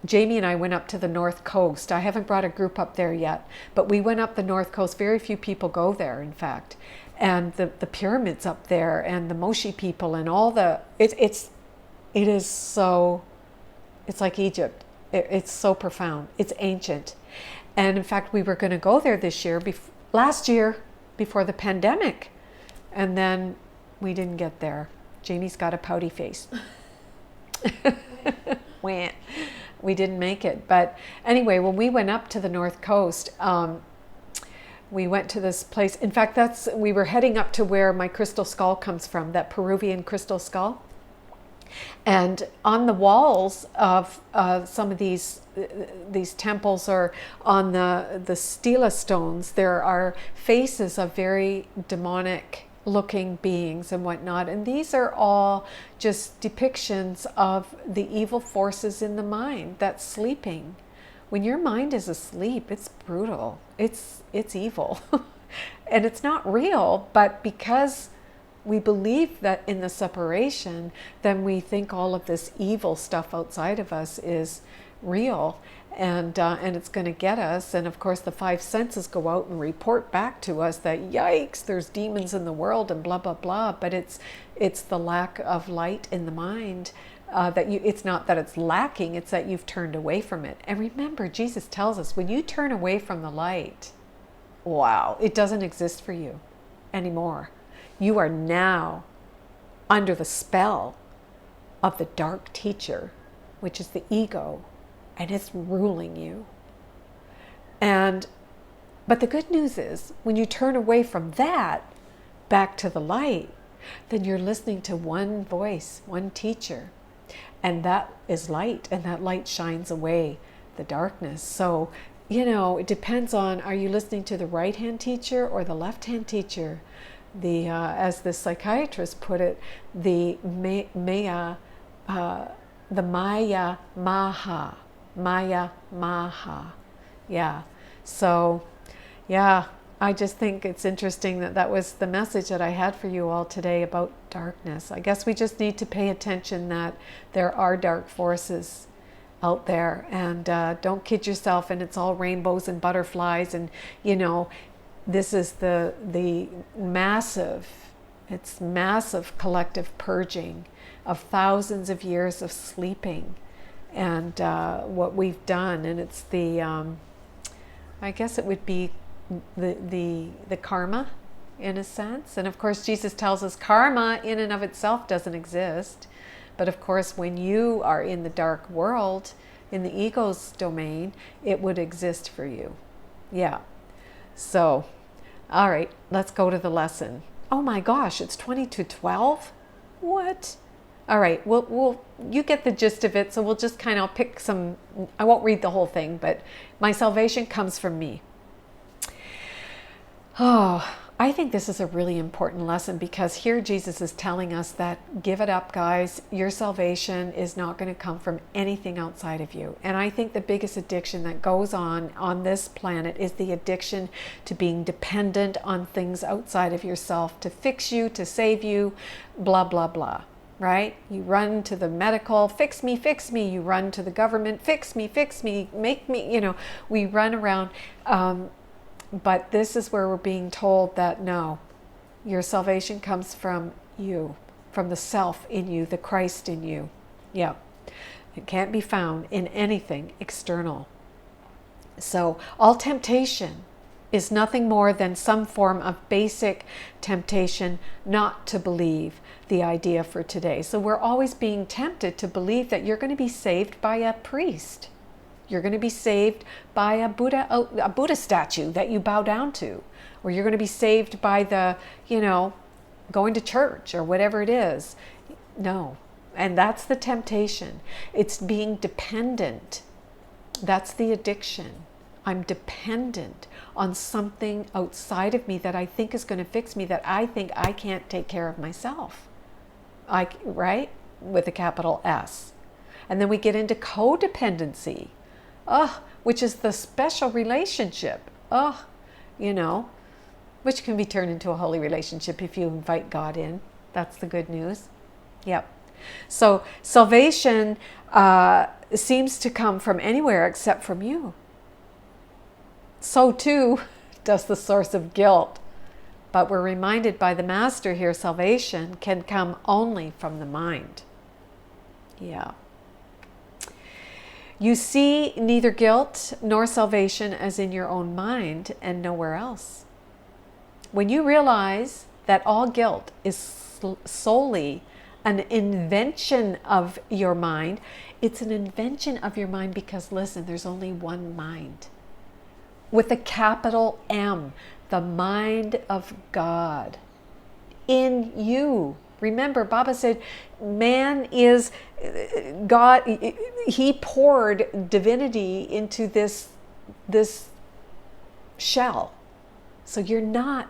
Jamie and I went up to the North Coast. I haven't brought a group up there yet, but we went up the North Coast. Very few people go there, in fact. And the pyramids up there and the Moshi people and all the, it is so, it's like Egypt. It's so profound. It's ancient. And in fact, we were going to go there this year, last year, before the pandemic. And then we didn't get there. Jamie's got a pouty face. Wah. We didn't make it. But anyway, when we went up to the North Coast, we went to this place. In fact, we were heading up to where my crystal skull comes from, that Peruvian crystal skull. And on the walls of some of these temples, or on the stela stones, there are faces of very demonic looking beings and whatnot. And these are all just depictions of the evil forces in the mind that's sleeping. When your mind is asleep, it's brutal. It's evil. And it's not real, but because we believe that in the separation, then we think all of this evil stuff outside of us is real, and it's going to get us. And of course, the five senses go out and report back to us that yikes, there's demons in the world and blah blah blah. But it's the lack of light in the mind it's not that it's lacking; it's that you've turned away from it. And remember, Jesus tells us when you turn away from the light, wow, it doesn't exist for you anymore. You are now under the spell of the dark teacher, which is the ego, and it's ruling you. But the good news is, when you turn away from that back to the light, then you're listening to one voice, one teacher, and that is light, and that light shines away the darkness. So, it depends on, are you listening to the right-hand teacher or the left-hand teacher? As the psychiatrist put it, the Maya Maha. Yeah. So, yeah, I just think it's interesting that was the message that I had for you all today about darkness. I guess we just need to pay attention that there are dark forces out there, and don't kid yourself, and it's all rainbows and butterflies, and this is the massive collective purging of thousands of years of sleeping, and what we've done. And it's I guess it would be the karma, in a sense. And of course, Jesus tells us karma in and of itself doesn't exist. But of course, when you are in the dark world, in the ego's domain, it would exist for you. Yeah. So, all right, let's go to the lesson. Oh my gosh, it's 20 to 12? What? All right, you get the gist of it, so we'll just kind of pick some. I won't read the whole thing, but my salvation comes from me. Oh, I think this is a really important lesson, because here Jesus is telling us that give it up, guys. Your salvation is not going to come from anything outside of you. And I think the biggest addiction that goes on this planet is the addiction to being dependent on things outside of yourself to fix you, to save you, blah, blah, blah. Right? You run to the medical, fix me, fix me. You run to the government, fix me, make me, we run around. But this is where we're being told that no, your salvation comes from you, from the self in you, the Christ in you. Yeah. It can't be found in anything external. So all temptation is nothing more than some form of basic temptation not to believe the idea for today. So we're always being tempted to believe that you're going to be saved by a priest. You're going to be saved by a Buddha statue that you bow down to. Or you're going to be saved by going to church or whatever it is. No. And that's the temptation. It's being dependent. That's the addiction. I'm dependent on something outside of me that I think is going to fix me, that I think I can't take care of myself. Right? With a capital S. And then we get into codependency. Which is the special relationship. Which can be turned into a holy relationship if you invite God in. That's the good news. Yep. So salvation, seems to come from anywhere except from you. So too does the source of guilt. But we're reminded by the Master here, salvation can come only from the mind. Yeah. You see neither guilt nor salvation as in your own mind and nowhere else. When you realize that all guilt is solely an invention of your mind, it's an invention of your mind because, listen, there's only one mind. With a capital M, the mind of God in you. Remember, Baba said, man is God. He poured divinity into this shell. So you're not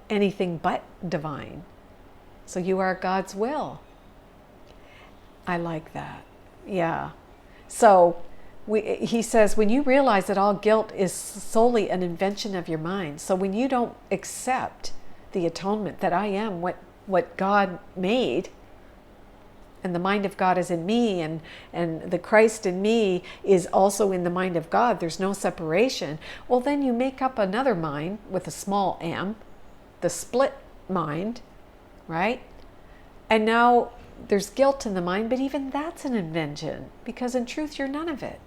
anything but divine. So you are God's will. I like that. Yeah. So he says, when you realize that all guilt is solely an invention of your mind, so when you don't accept the atonement that I am what God made, and the mind of God is in me, and the Christ in me is also in the mind of God, there's no separation, well, then you make up another mind with a small m, the split mind, right? And now there's guilt in the mind, but even that's an invention, because in truth, you're none of it.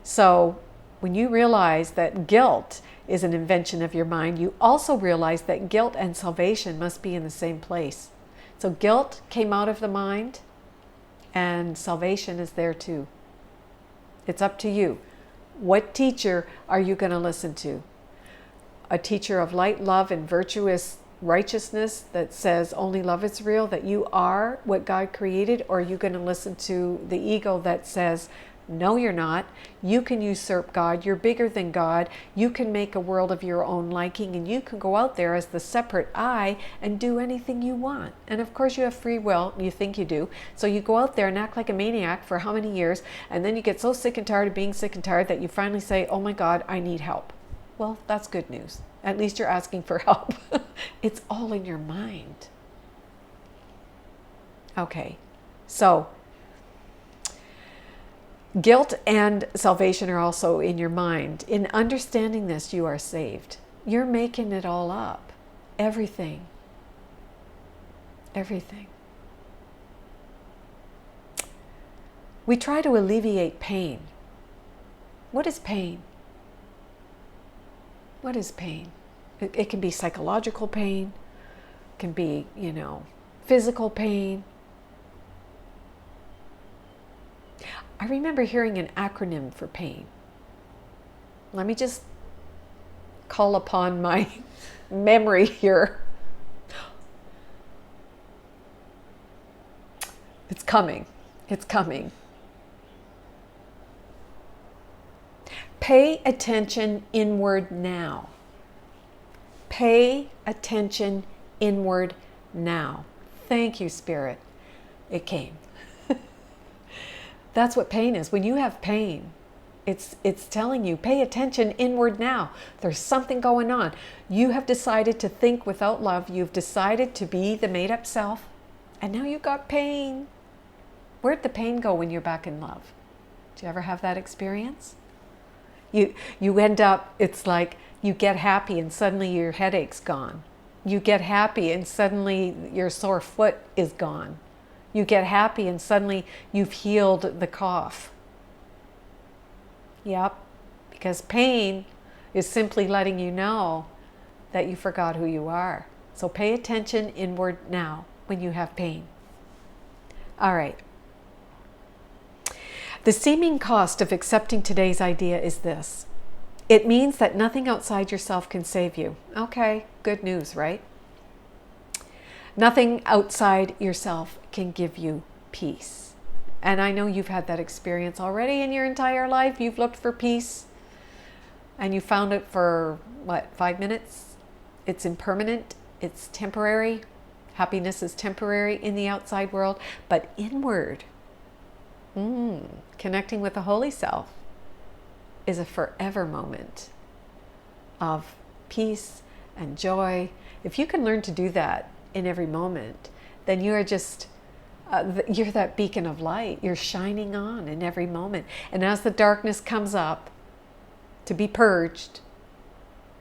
So when you realize that guilt is an invention of your mind, you also realize that guilt and salvation must be in the same place. So guilt came out of the mind, and salvation is there too. It's up to you. What teacher are you going to listen to? A teacher of light, love, and virtuous righteousness that says only love is real, that you are what God created? Or are you going to listen to the ego that says, no, you're not. You can usurp God. You're bigger than God. You can make a world of your own liking, and you can go out there as the separate I and do anything you want. And of course you have free will. You think you do. So you go out there and act like a maniac for how many years, and then you get so sick and tired of being sick and tired that you finally say, oh my God, I need help. Well, that's good news. At least you're asking for help. It's all in your mind. Okay, so guilt and salvation are also in your mind. In understanding this, you are saved. You're making it all up. Everything. Everything. We try to alleviate pain. What is pain? What is pain? It can be psychological pain. It can be, physical pain. I remember hearing an acronym for pain. Let me just call upon my memory here. It's coming. It's coming. Pay attention inward now. Pay attention inward now. Thank you, Spirit. It came. That's what pain is. When you have pain, it's telling you, pay attention inward now. There's something going on. You have decided to think without love. You've decided to be the made-up self. And now you've got pain. Where'd the pain go when you're back in love? Do you ever have that experience? You end up, it's like you get happy and suddenly your headache's gone. You get happy and suddenly your sore foot is gone. You get happy and suddenly you've healed the cough. Yep, because pain is simply letting you know that you forgot who you are. So pay attention inward now when you have pain. All right. The seeming cost of accepting today's idea is this. It means that nothing outside yourself can save you. Okay, good news, right? Nothing outside yourself can give you peace. And I know you've had that experience already in your entire life. You've looked for peace and you found it for, 5 minutes? It's impermanent. It's temporary. Happiness is temporary in the outside world. But inward, connecting with the Holy Self is a forever moment of peace and joy. If you can learn to do that in every moment, then you are just You're that beacon of light. You're shining on in every moment. And as the darkness comes up to be purged,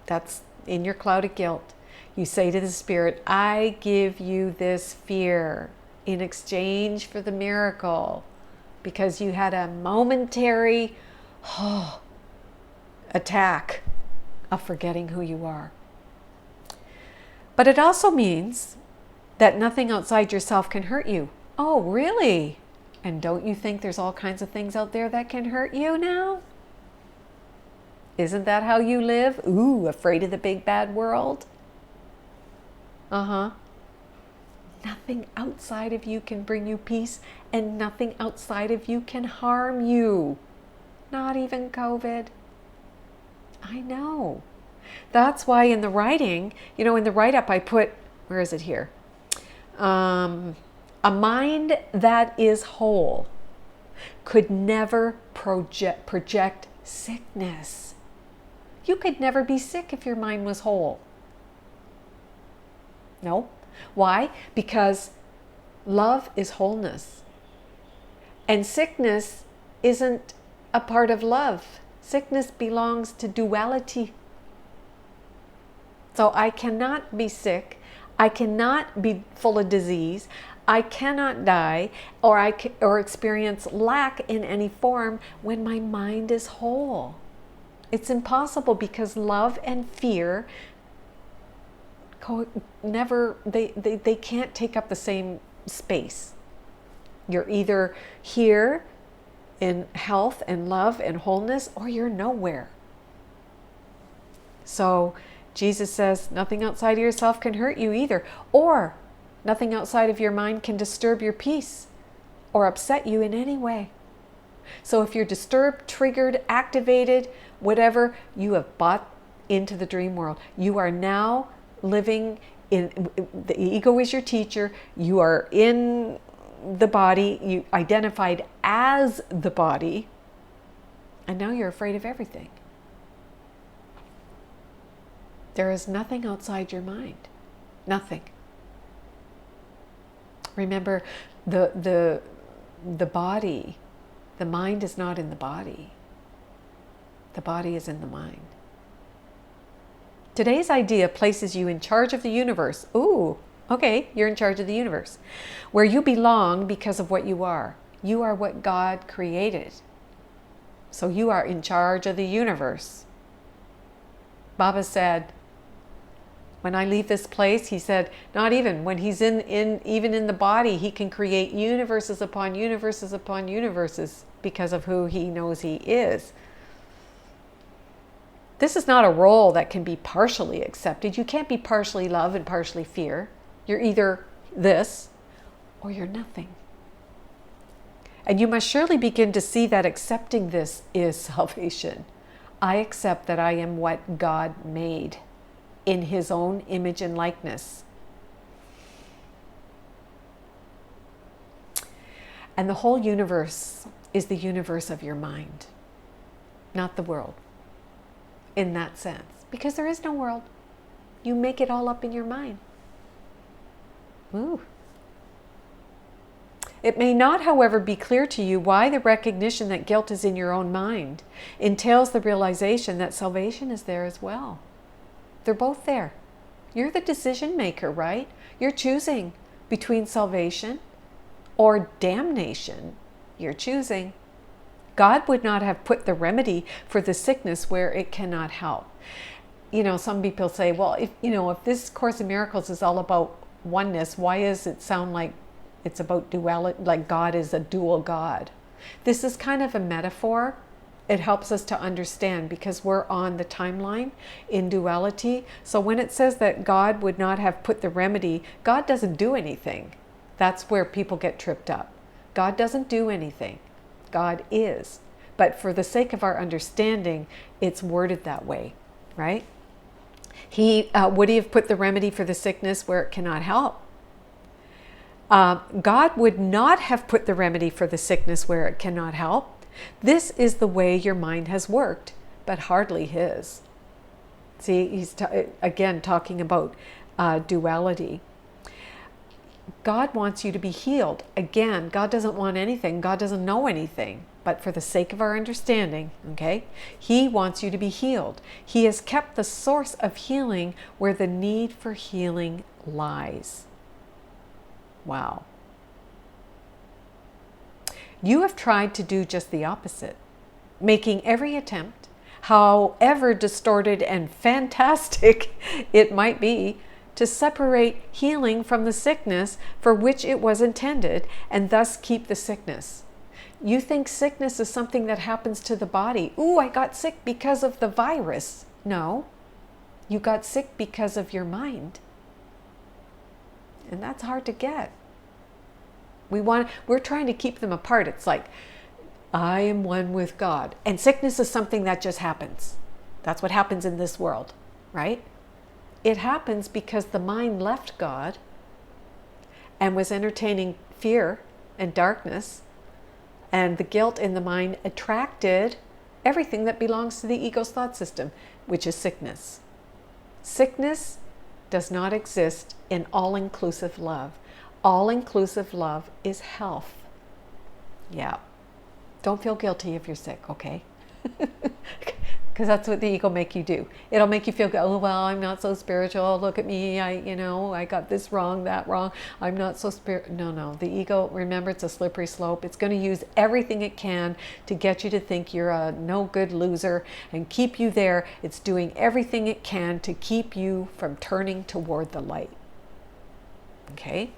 that's in your cloud of guilt, you say to the Spirit, I give you this fear in exchange for the miracle, because you had a momentary attack of forgetting who you are. But it also means that nothing outside yourself can hurt you. Oh, really? And don't you think there's all kinds of things out there that can hurt you now? Isn't that how you live? Ooh, afraid of the big bad world? Uh-huh. Nothing outside of you can bring you peace, and nothing outside of you can harm you. Not even COVID. I know. That's why in the writing, in the write-up I put, where is it here? A mind that is whole could never project sickness. You could never be sick if your mind was whole. No. Why? Because love is wholeness. And sickness isn't a part of love. Sickness belongs to duality. So I cannot be sick. I cannot be full of disease. I cannot die or experience lack in any form when my mind is whole. It's impossible, because love and fear they can't take up the same space. You're either here in health and love and wholeness, or you're nowhere. So Jesus says nothing outside of yourself can hurt you either, or nothing outside of your mind can disturb your peace or upset you in any way. So if you're disturbed, triggered, activated, whatever, you have bought into the dream world. You are now living in, the ego is your teacher. You are in the body. You identified as the body. And now you're afraid of everything. There is nothing outside your mind. Nothing. Remember, the body, the mind is not in the body. The body is in the mind. Today's idea places you in charge of the universe. Ooh, okay, you're in charge of the universe, where you belong because of what you are. You are what God created. So you are in charge of the universe. Baba said, when I leave this place, he said, not even when he's even in the body, he can create universes upon universes upon universes because of who he knows he is. This is not a role that can be partially accepted. You can't be partially love and partially fear. You're either this or you're nothing. And you must surely begin to see that accepting this is salvation. I accept that I am what God made in his own image and likeness. And the whole universe is the universe of your mind, not the world. In that sense, because there is no world. You make it all up in your mind. Ooh. It may not, however, be clear to you why the recognition that guilt is in your own mind entails the realization that salvation is there as well. They're both there. You're the decision maker, right? You're choosing between salvation or damnation. You're choosing. God would not have put the remedy for the sickness where it cannot help. Some people say, well, if this Course in Miracles is all about oneness, why does it sound like it's about duality, like God is a dual God? This is kind of a metaphor. It helps us to understand because we're on the timeline in duality. So when it says that God would not have put the remedy, God doesn't do anything. That's where people get tripped up. God doesn't do anything. God is. But for the sake of our understanding, it's worded that way, right? Would he have put the remedy for the sickness where it cannot help? God would not have put the remedy for the sickness where it cannot help. This is the way your mind has worked, but hardly his. See, he's again talking about duality. God wants you to be healed. Again, God doesn't want anything. God doesn't know anything. But for the sake of our understanding, okay, He wants you to be healed. He has kept the source of healing where the need for healing lies. Wow. You have tried to do just the opposite, making every attempt, however distorted and fantastic it might be, to separate healing from the sickness for which it was intended, and thus keep the sickness. You think sickness is something that happens to the body. Ooh, I got sick because of the virus. No, you got sick because of your mind. And that's hard to get. We're trying to keep them apart. It's like, I am one with God. And sickness is something that just happens. That's what happens in this world, right? It happens because the mind left God and was entertaining fear and darkness, and the guilt in the mind attracted everything that belongs to the ego's thought system, which is sickness. Sickness does not exist in all-inclusive love. All-inclusive love is health. Yeah. Don't feel guilty if you're sick, okay? Because that's what the ego make you do. It'll make you feel, oh, well, I'm not so spiritual. Look at me. I got this wrong, that wrong. I'm not so spiritual. No. The ego, remember, it's a slippery slope. It's going to use everything it can to get you to think you're a no good loser and keep you there. It's doing everything it can to keep you from turning toward the light. Okay?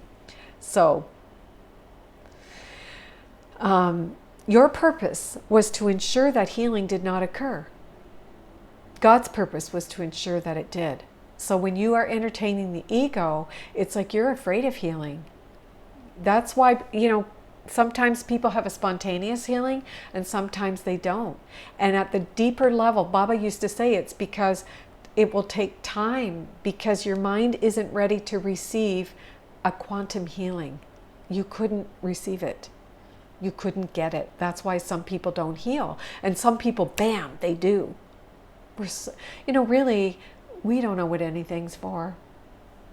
So, your purpose was to ensure that healing did not occur. God's purpose was to ensure that it did. So when you are entertaining the ego, it's like you're afraid of healing. That's why, sometimes people have a spontaneous healing and sometimes they don't. And at the deeper level, Baba used to say it's because it will take time, because your mind isn't ready to receive a quantum healing. You couldn't receive it. You couldn't get it. That's why some people don't heal. And some people, bam, they do. Really, we don't know what anything's for.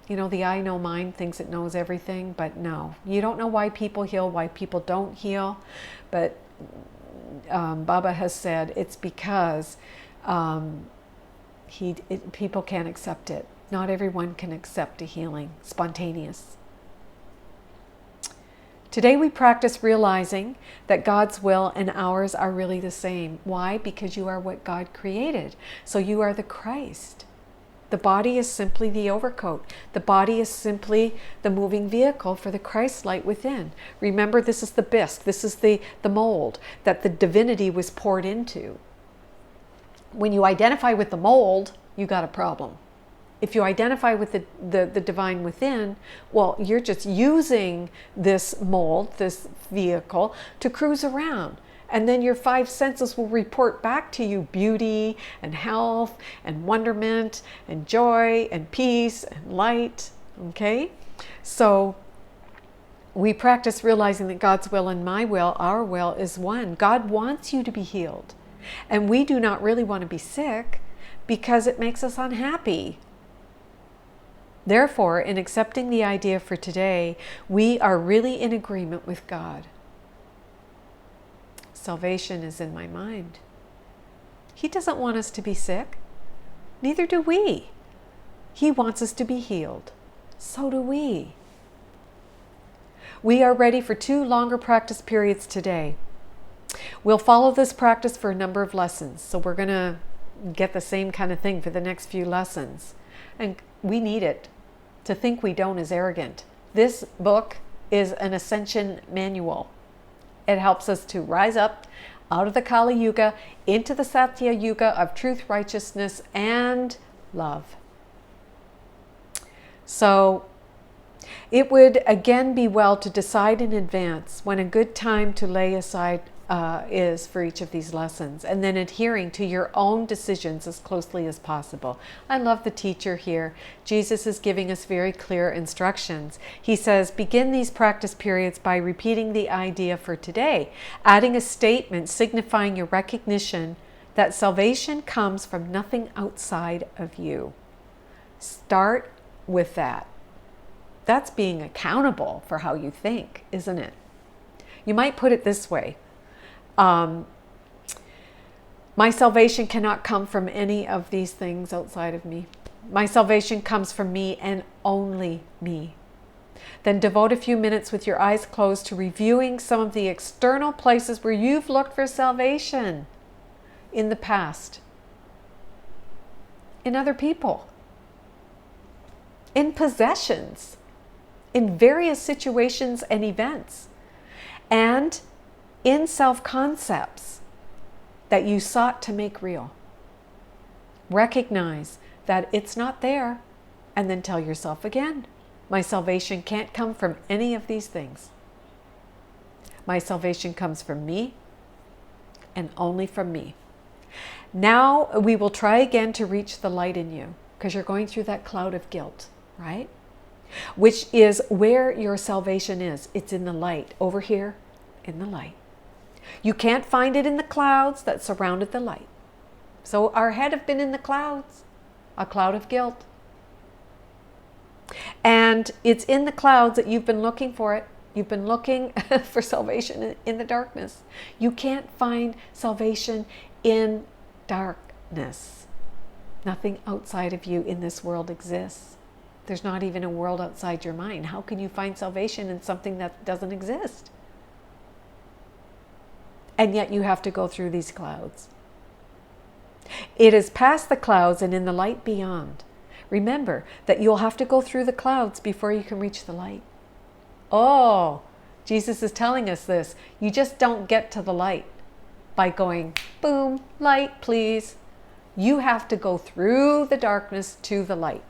The I know mind thinks it knows everything, but no. You don't know why people heal, why people don't heal. But Baba has said it's because people can't accept it. Not everyone can accept a healing, spontaneous. Today we practice realizing that God's will and ours are really the same. Why? Because you are what God created. So you are the Christ. The body is simply the overcoat. The body is simply the moving vehicle for the Christ light within. Remember, this is the bisque. This is the mold that the divinity was poured into. When you identify with the mold, you got a problem. If you identify with the divine within, well, you're just using this mold, this vehicle, to cruise around. And then your five senses will report back to you beauty and health and wonderment and joy and peace and light. Okay? So we practice realizing that God's will and my will, our will, is one. God wants you to be healed. And we do not really want to be sick because it makes us unhappy. Therefore, in accepting the idea for today, we are really in agreement with God. Salvation is in my mind. He doesn't want us to be sick. Neither do we. He wants us to be healed. So do we. We are ready for 2 longer practice periods today. We'll follow this practice for a number of lessons. So we're going to get the same kind of thing for the next few lessons. And we need it. To think we don't is arrogant. This book is an ascension manual. It helps us to rise up out of the Kali Yuga into the Satya Yuga of truth, righteousness, and love. So it would again be well to decide in advance when a good time to lay aside is for each of these lessons, and then adhering to your own decisions as closely as possible. I love the teacher here. Jesus is giving us very clear instructions. He says, begin these practice periods by repeating the idea for today, adding a statement signifying your recognition that salvation comes from nothing outside of you. Start with that. That's being accountable for how you think, isn't it? You might put it this way. My salvation cannot come from any of these things outside of me. My salvation comes from me and only me. Then devote a few minutes with your eyes closed to reviewing some of the external places where you've looked for salvation in the past, in other people, in possessions, in various situations and events, and in self-concepts that you sought to make real. Recognize that it's not there, and then tell yourself again, my salvation can't come from any of these things. My salvation comes from me and only from me. Now we will try again to reach the light in you, because you're going through that cloud of guilt, right? Which is where your salvation is. It's in the light, over here in the light. You can't find it in the clouds that surrounded the light. So our head have been in the clouds, a cloud of guilt. And it's in the clouds that you've been looking for it. You've been looking for salvation in the darkness. You can't find salvation in darkness. Nothing outside of you in this world exists. There's not even a world outside your mind. How can you find salvation in something that doesn't exist? And yet you have to go through these clouds. It is past the clouds and in the light beyond. Remember that you'll have to go through the clouds before you can reach the light. Oh, Jesus is telling us this. You just don't get to the light by going, boom, light, please. You have to go through the darkness to the light.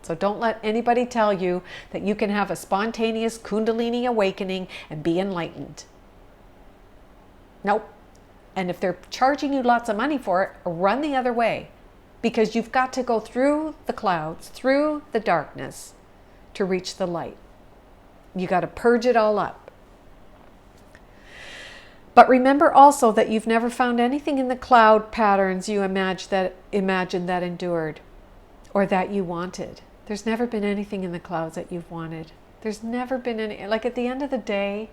So don't let anybody tell you that you can have a spontaneous Kundalini awakening and be enlightened. Nope. And if they're charging you lots of money for it, run the other way. Because you've got to go through the clouds, through the darkness to reach the light. You got to purge it all up. But remember also that you've never found anything in the cloud patterns you imagined that endured or that you wanted. There's never been anything in the clouds that you've wanted. There's never been any, like at the end of the day,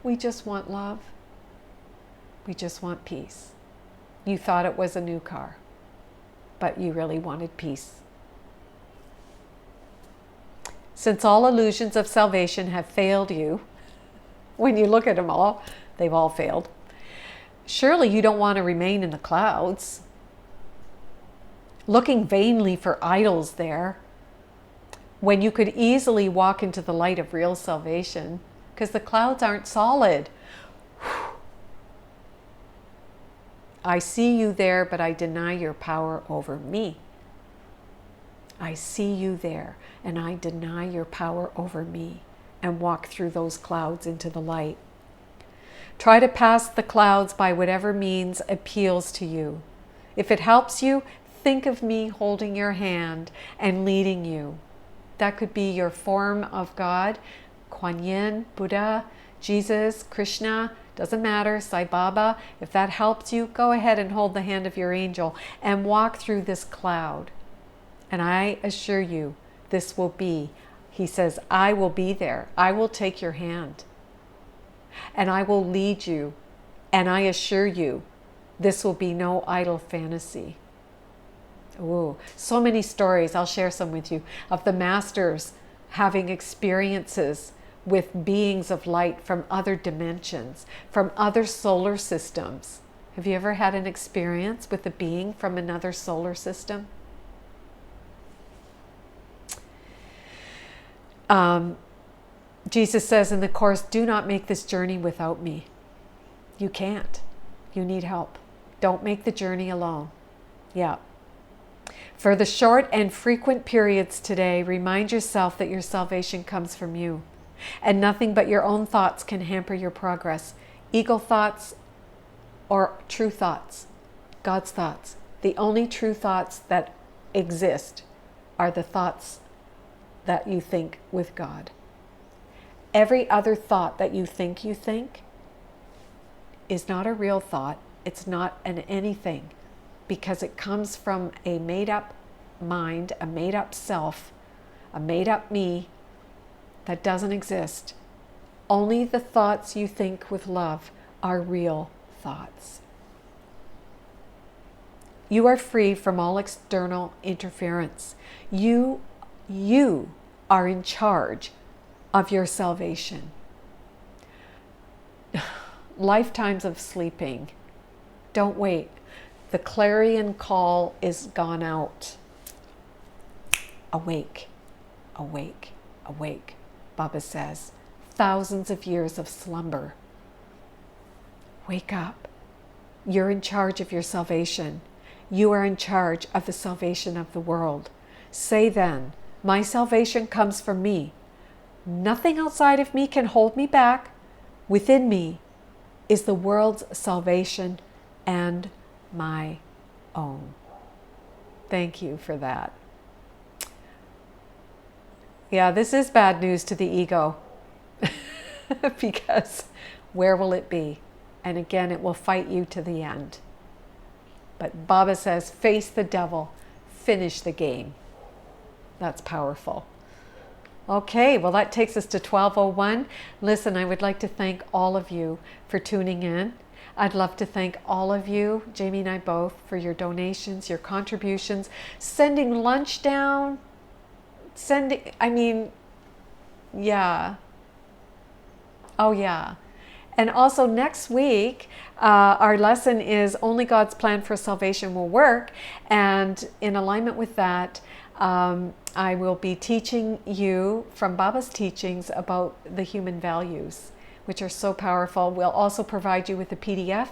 we just want love. We just want peace. You thought it was a new car, but you really wanted peace. Since all illusions of salvation have failed you, when you look at them all, they've all failed. Surely you don't want to remain in the clouds, looking vainly for idols there, when you could easily walk into the light of real salvation, because the clouds aren't solid. I see you there, but I deny your power over me. I see you there, and I deny your power over me, and walk through those clouds into the light. Try to pass the clouds by whatever means appeals to you. If it helps you, think of me holding your hand and leading you. That could be your form of God, Kuan Yin, Buddha, Jesus, Krishna, doesn't matter, Sai Baba. If that helps you, go ahead and hold the hand of your angel and walk through this cloud. And I assure you, this will be, he says, I will be there. I will take your hand. And I will lead you. And I assure you, this will be no idle fantasy. Ooh, so many stories, I'll share some with you, of the masters having experiences with beings of light from other dimensions, from other solar systems. Have you ever had an experience with a being from another solar system? Jesus says in the Course, do not make this journey without me. You can't. You need help. Don't make the journey alone. Yeah. For the short and frequent periods today, remind yourself that your salvation comes from you. And nothing but your own thoughts can hamper your progress. Ego thoughts or true thoughts, God's thoughts. The only true thoughts that exist are the thoughts that you think with God. Every other thought that you think is not a real thought. It's not an anything, because it comes from a made-up mind, a made-up self, a made-up me that doesn't exist. Only the thoughts you think with love are real thoughts. You are free from all external interference. You are in charge of your salvation. Lifetimes of sleeping. Don't wait. The clarion call is gone out. Awake, awake, awake, Baba says. Thousands of years of slumber. Wake up. You're in charge of your salvation. You are in charge of the salvation of the world. Say then, my salvation comes from me. Nothing outside of me can hold me back. Within me is the world's salvation and my own. Thank you for that. Yeah, this is bad news to the ego because where will it be? And again, it will fight you to the end. But Baba says, face the devil, finish the game. That's powerful. Okay, well, that takes us to 12:01. Listen, I would like to thank all of you for tuning in. I'd love to thank all of you, Jamie and I both, for your donations, your contributions, sending lunch down, yeah. Oh, yeah. And also next week, our lesson is Only God's Plan for Salvation Will Work. And in alignment with that, I will be teaching you from Baba's teachings about the human values, which are so powerful. We'll also provide you with a PDF.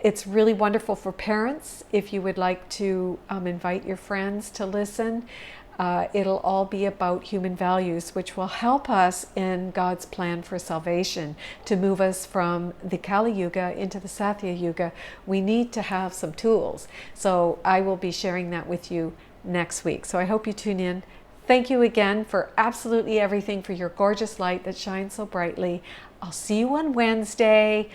It's really wonderful for parents if you would like to invite your friends to listen. It'll all be about human values, which will help us in God's plan for salvation to move us from the Kali Yuga into the Satya Yuga. We need to have some tools. So I will be sharing that with you next week. So I hope you tune in. Thank you again for absolutely everything, for your gorgeous light that shines so brightly. I'll see you on Wednesday.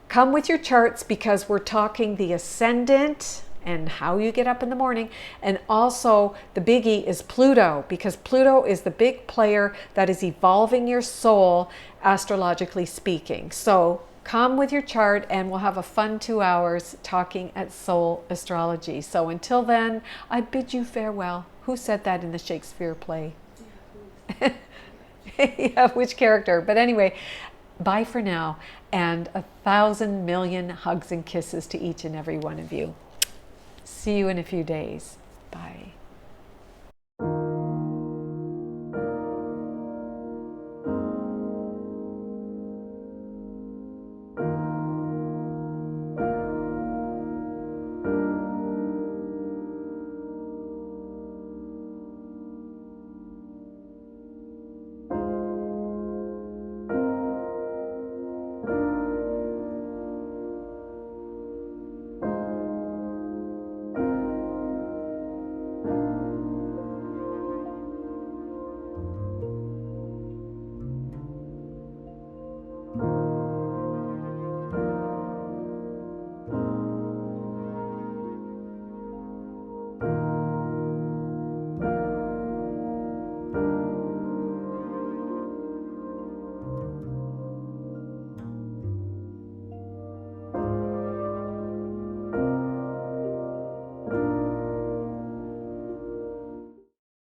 Come with your charts because we're talking the ascendant and how you get up in the morning. And also the biggie is Pluto, because Pluto is the big player that is evolving your soul, astrologically speaking. So come with your chart and we'll have a fun 2 hours talking at Soul Astrology. So until then, I bid you farewell. Who said that in the Shakespeare play? Yeah, which character? But anyway, bye for now, and 1,000 million hugs and kisses to each and every one of you. See you in a few days. Bye.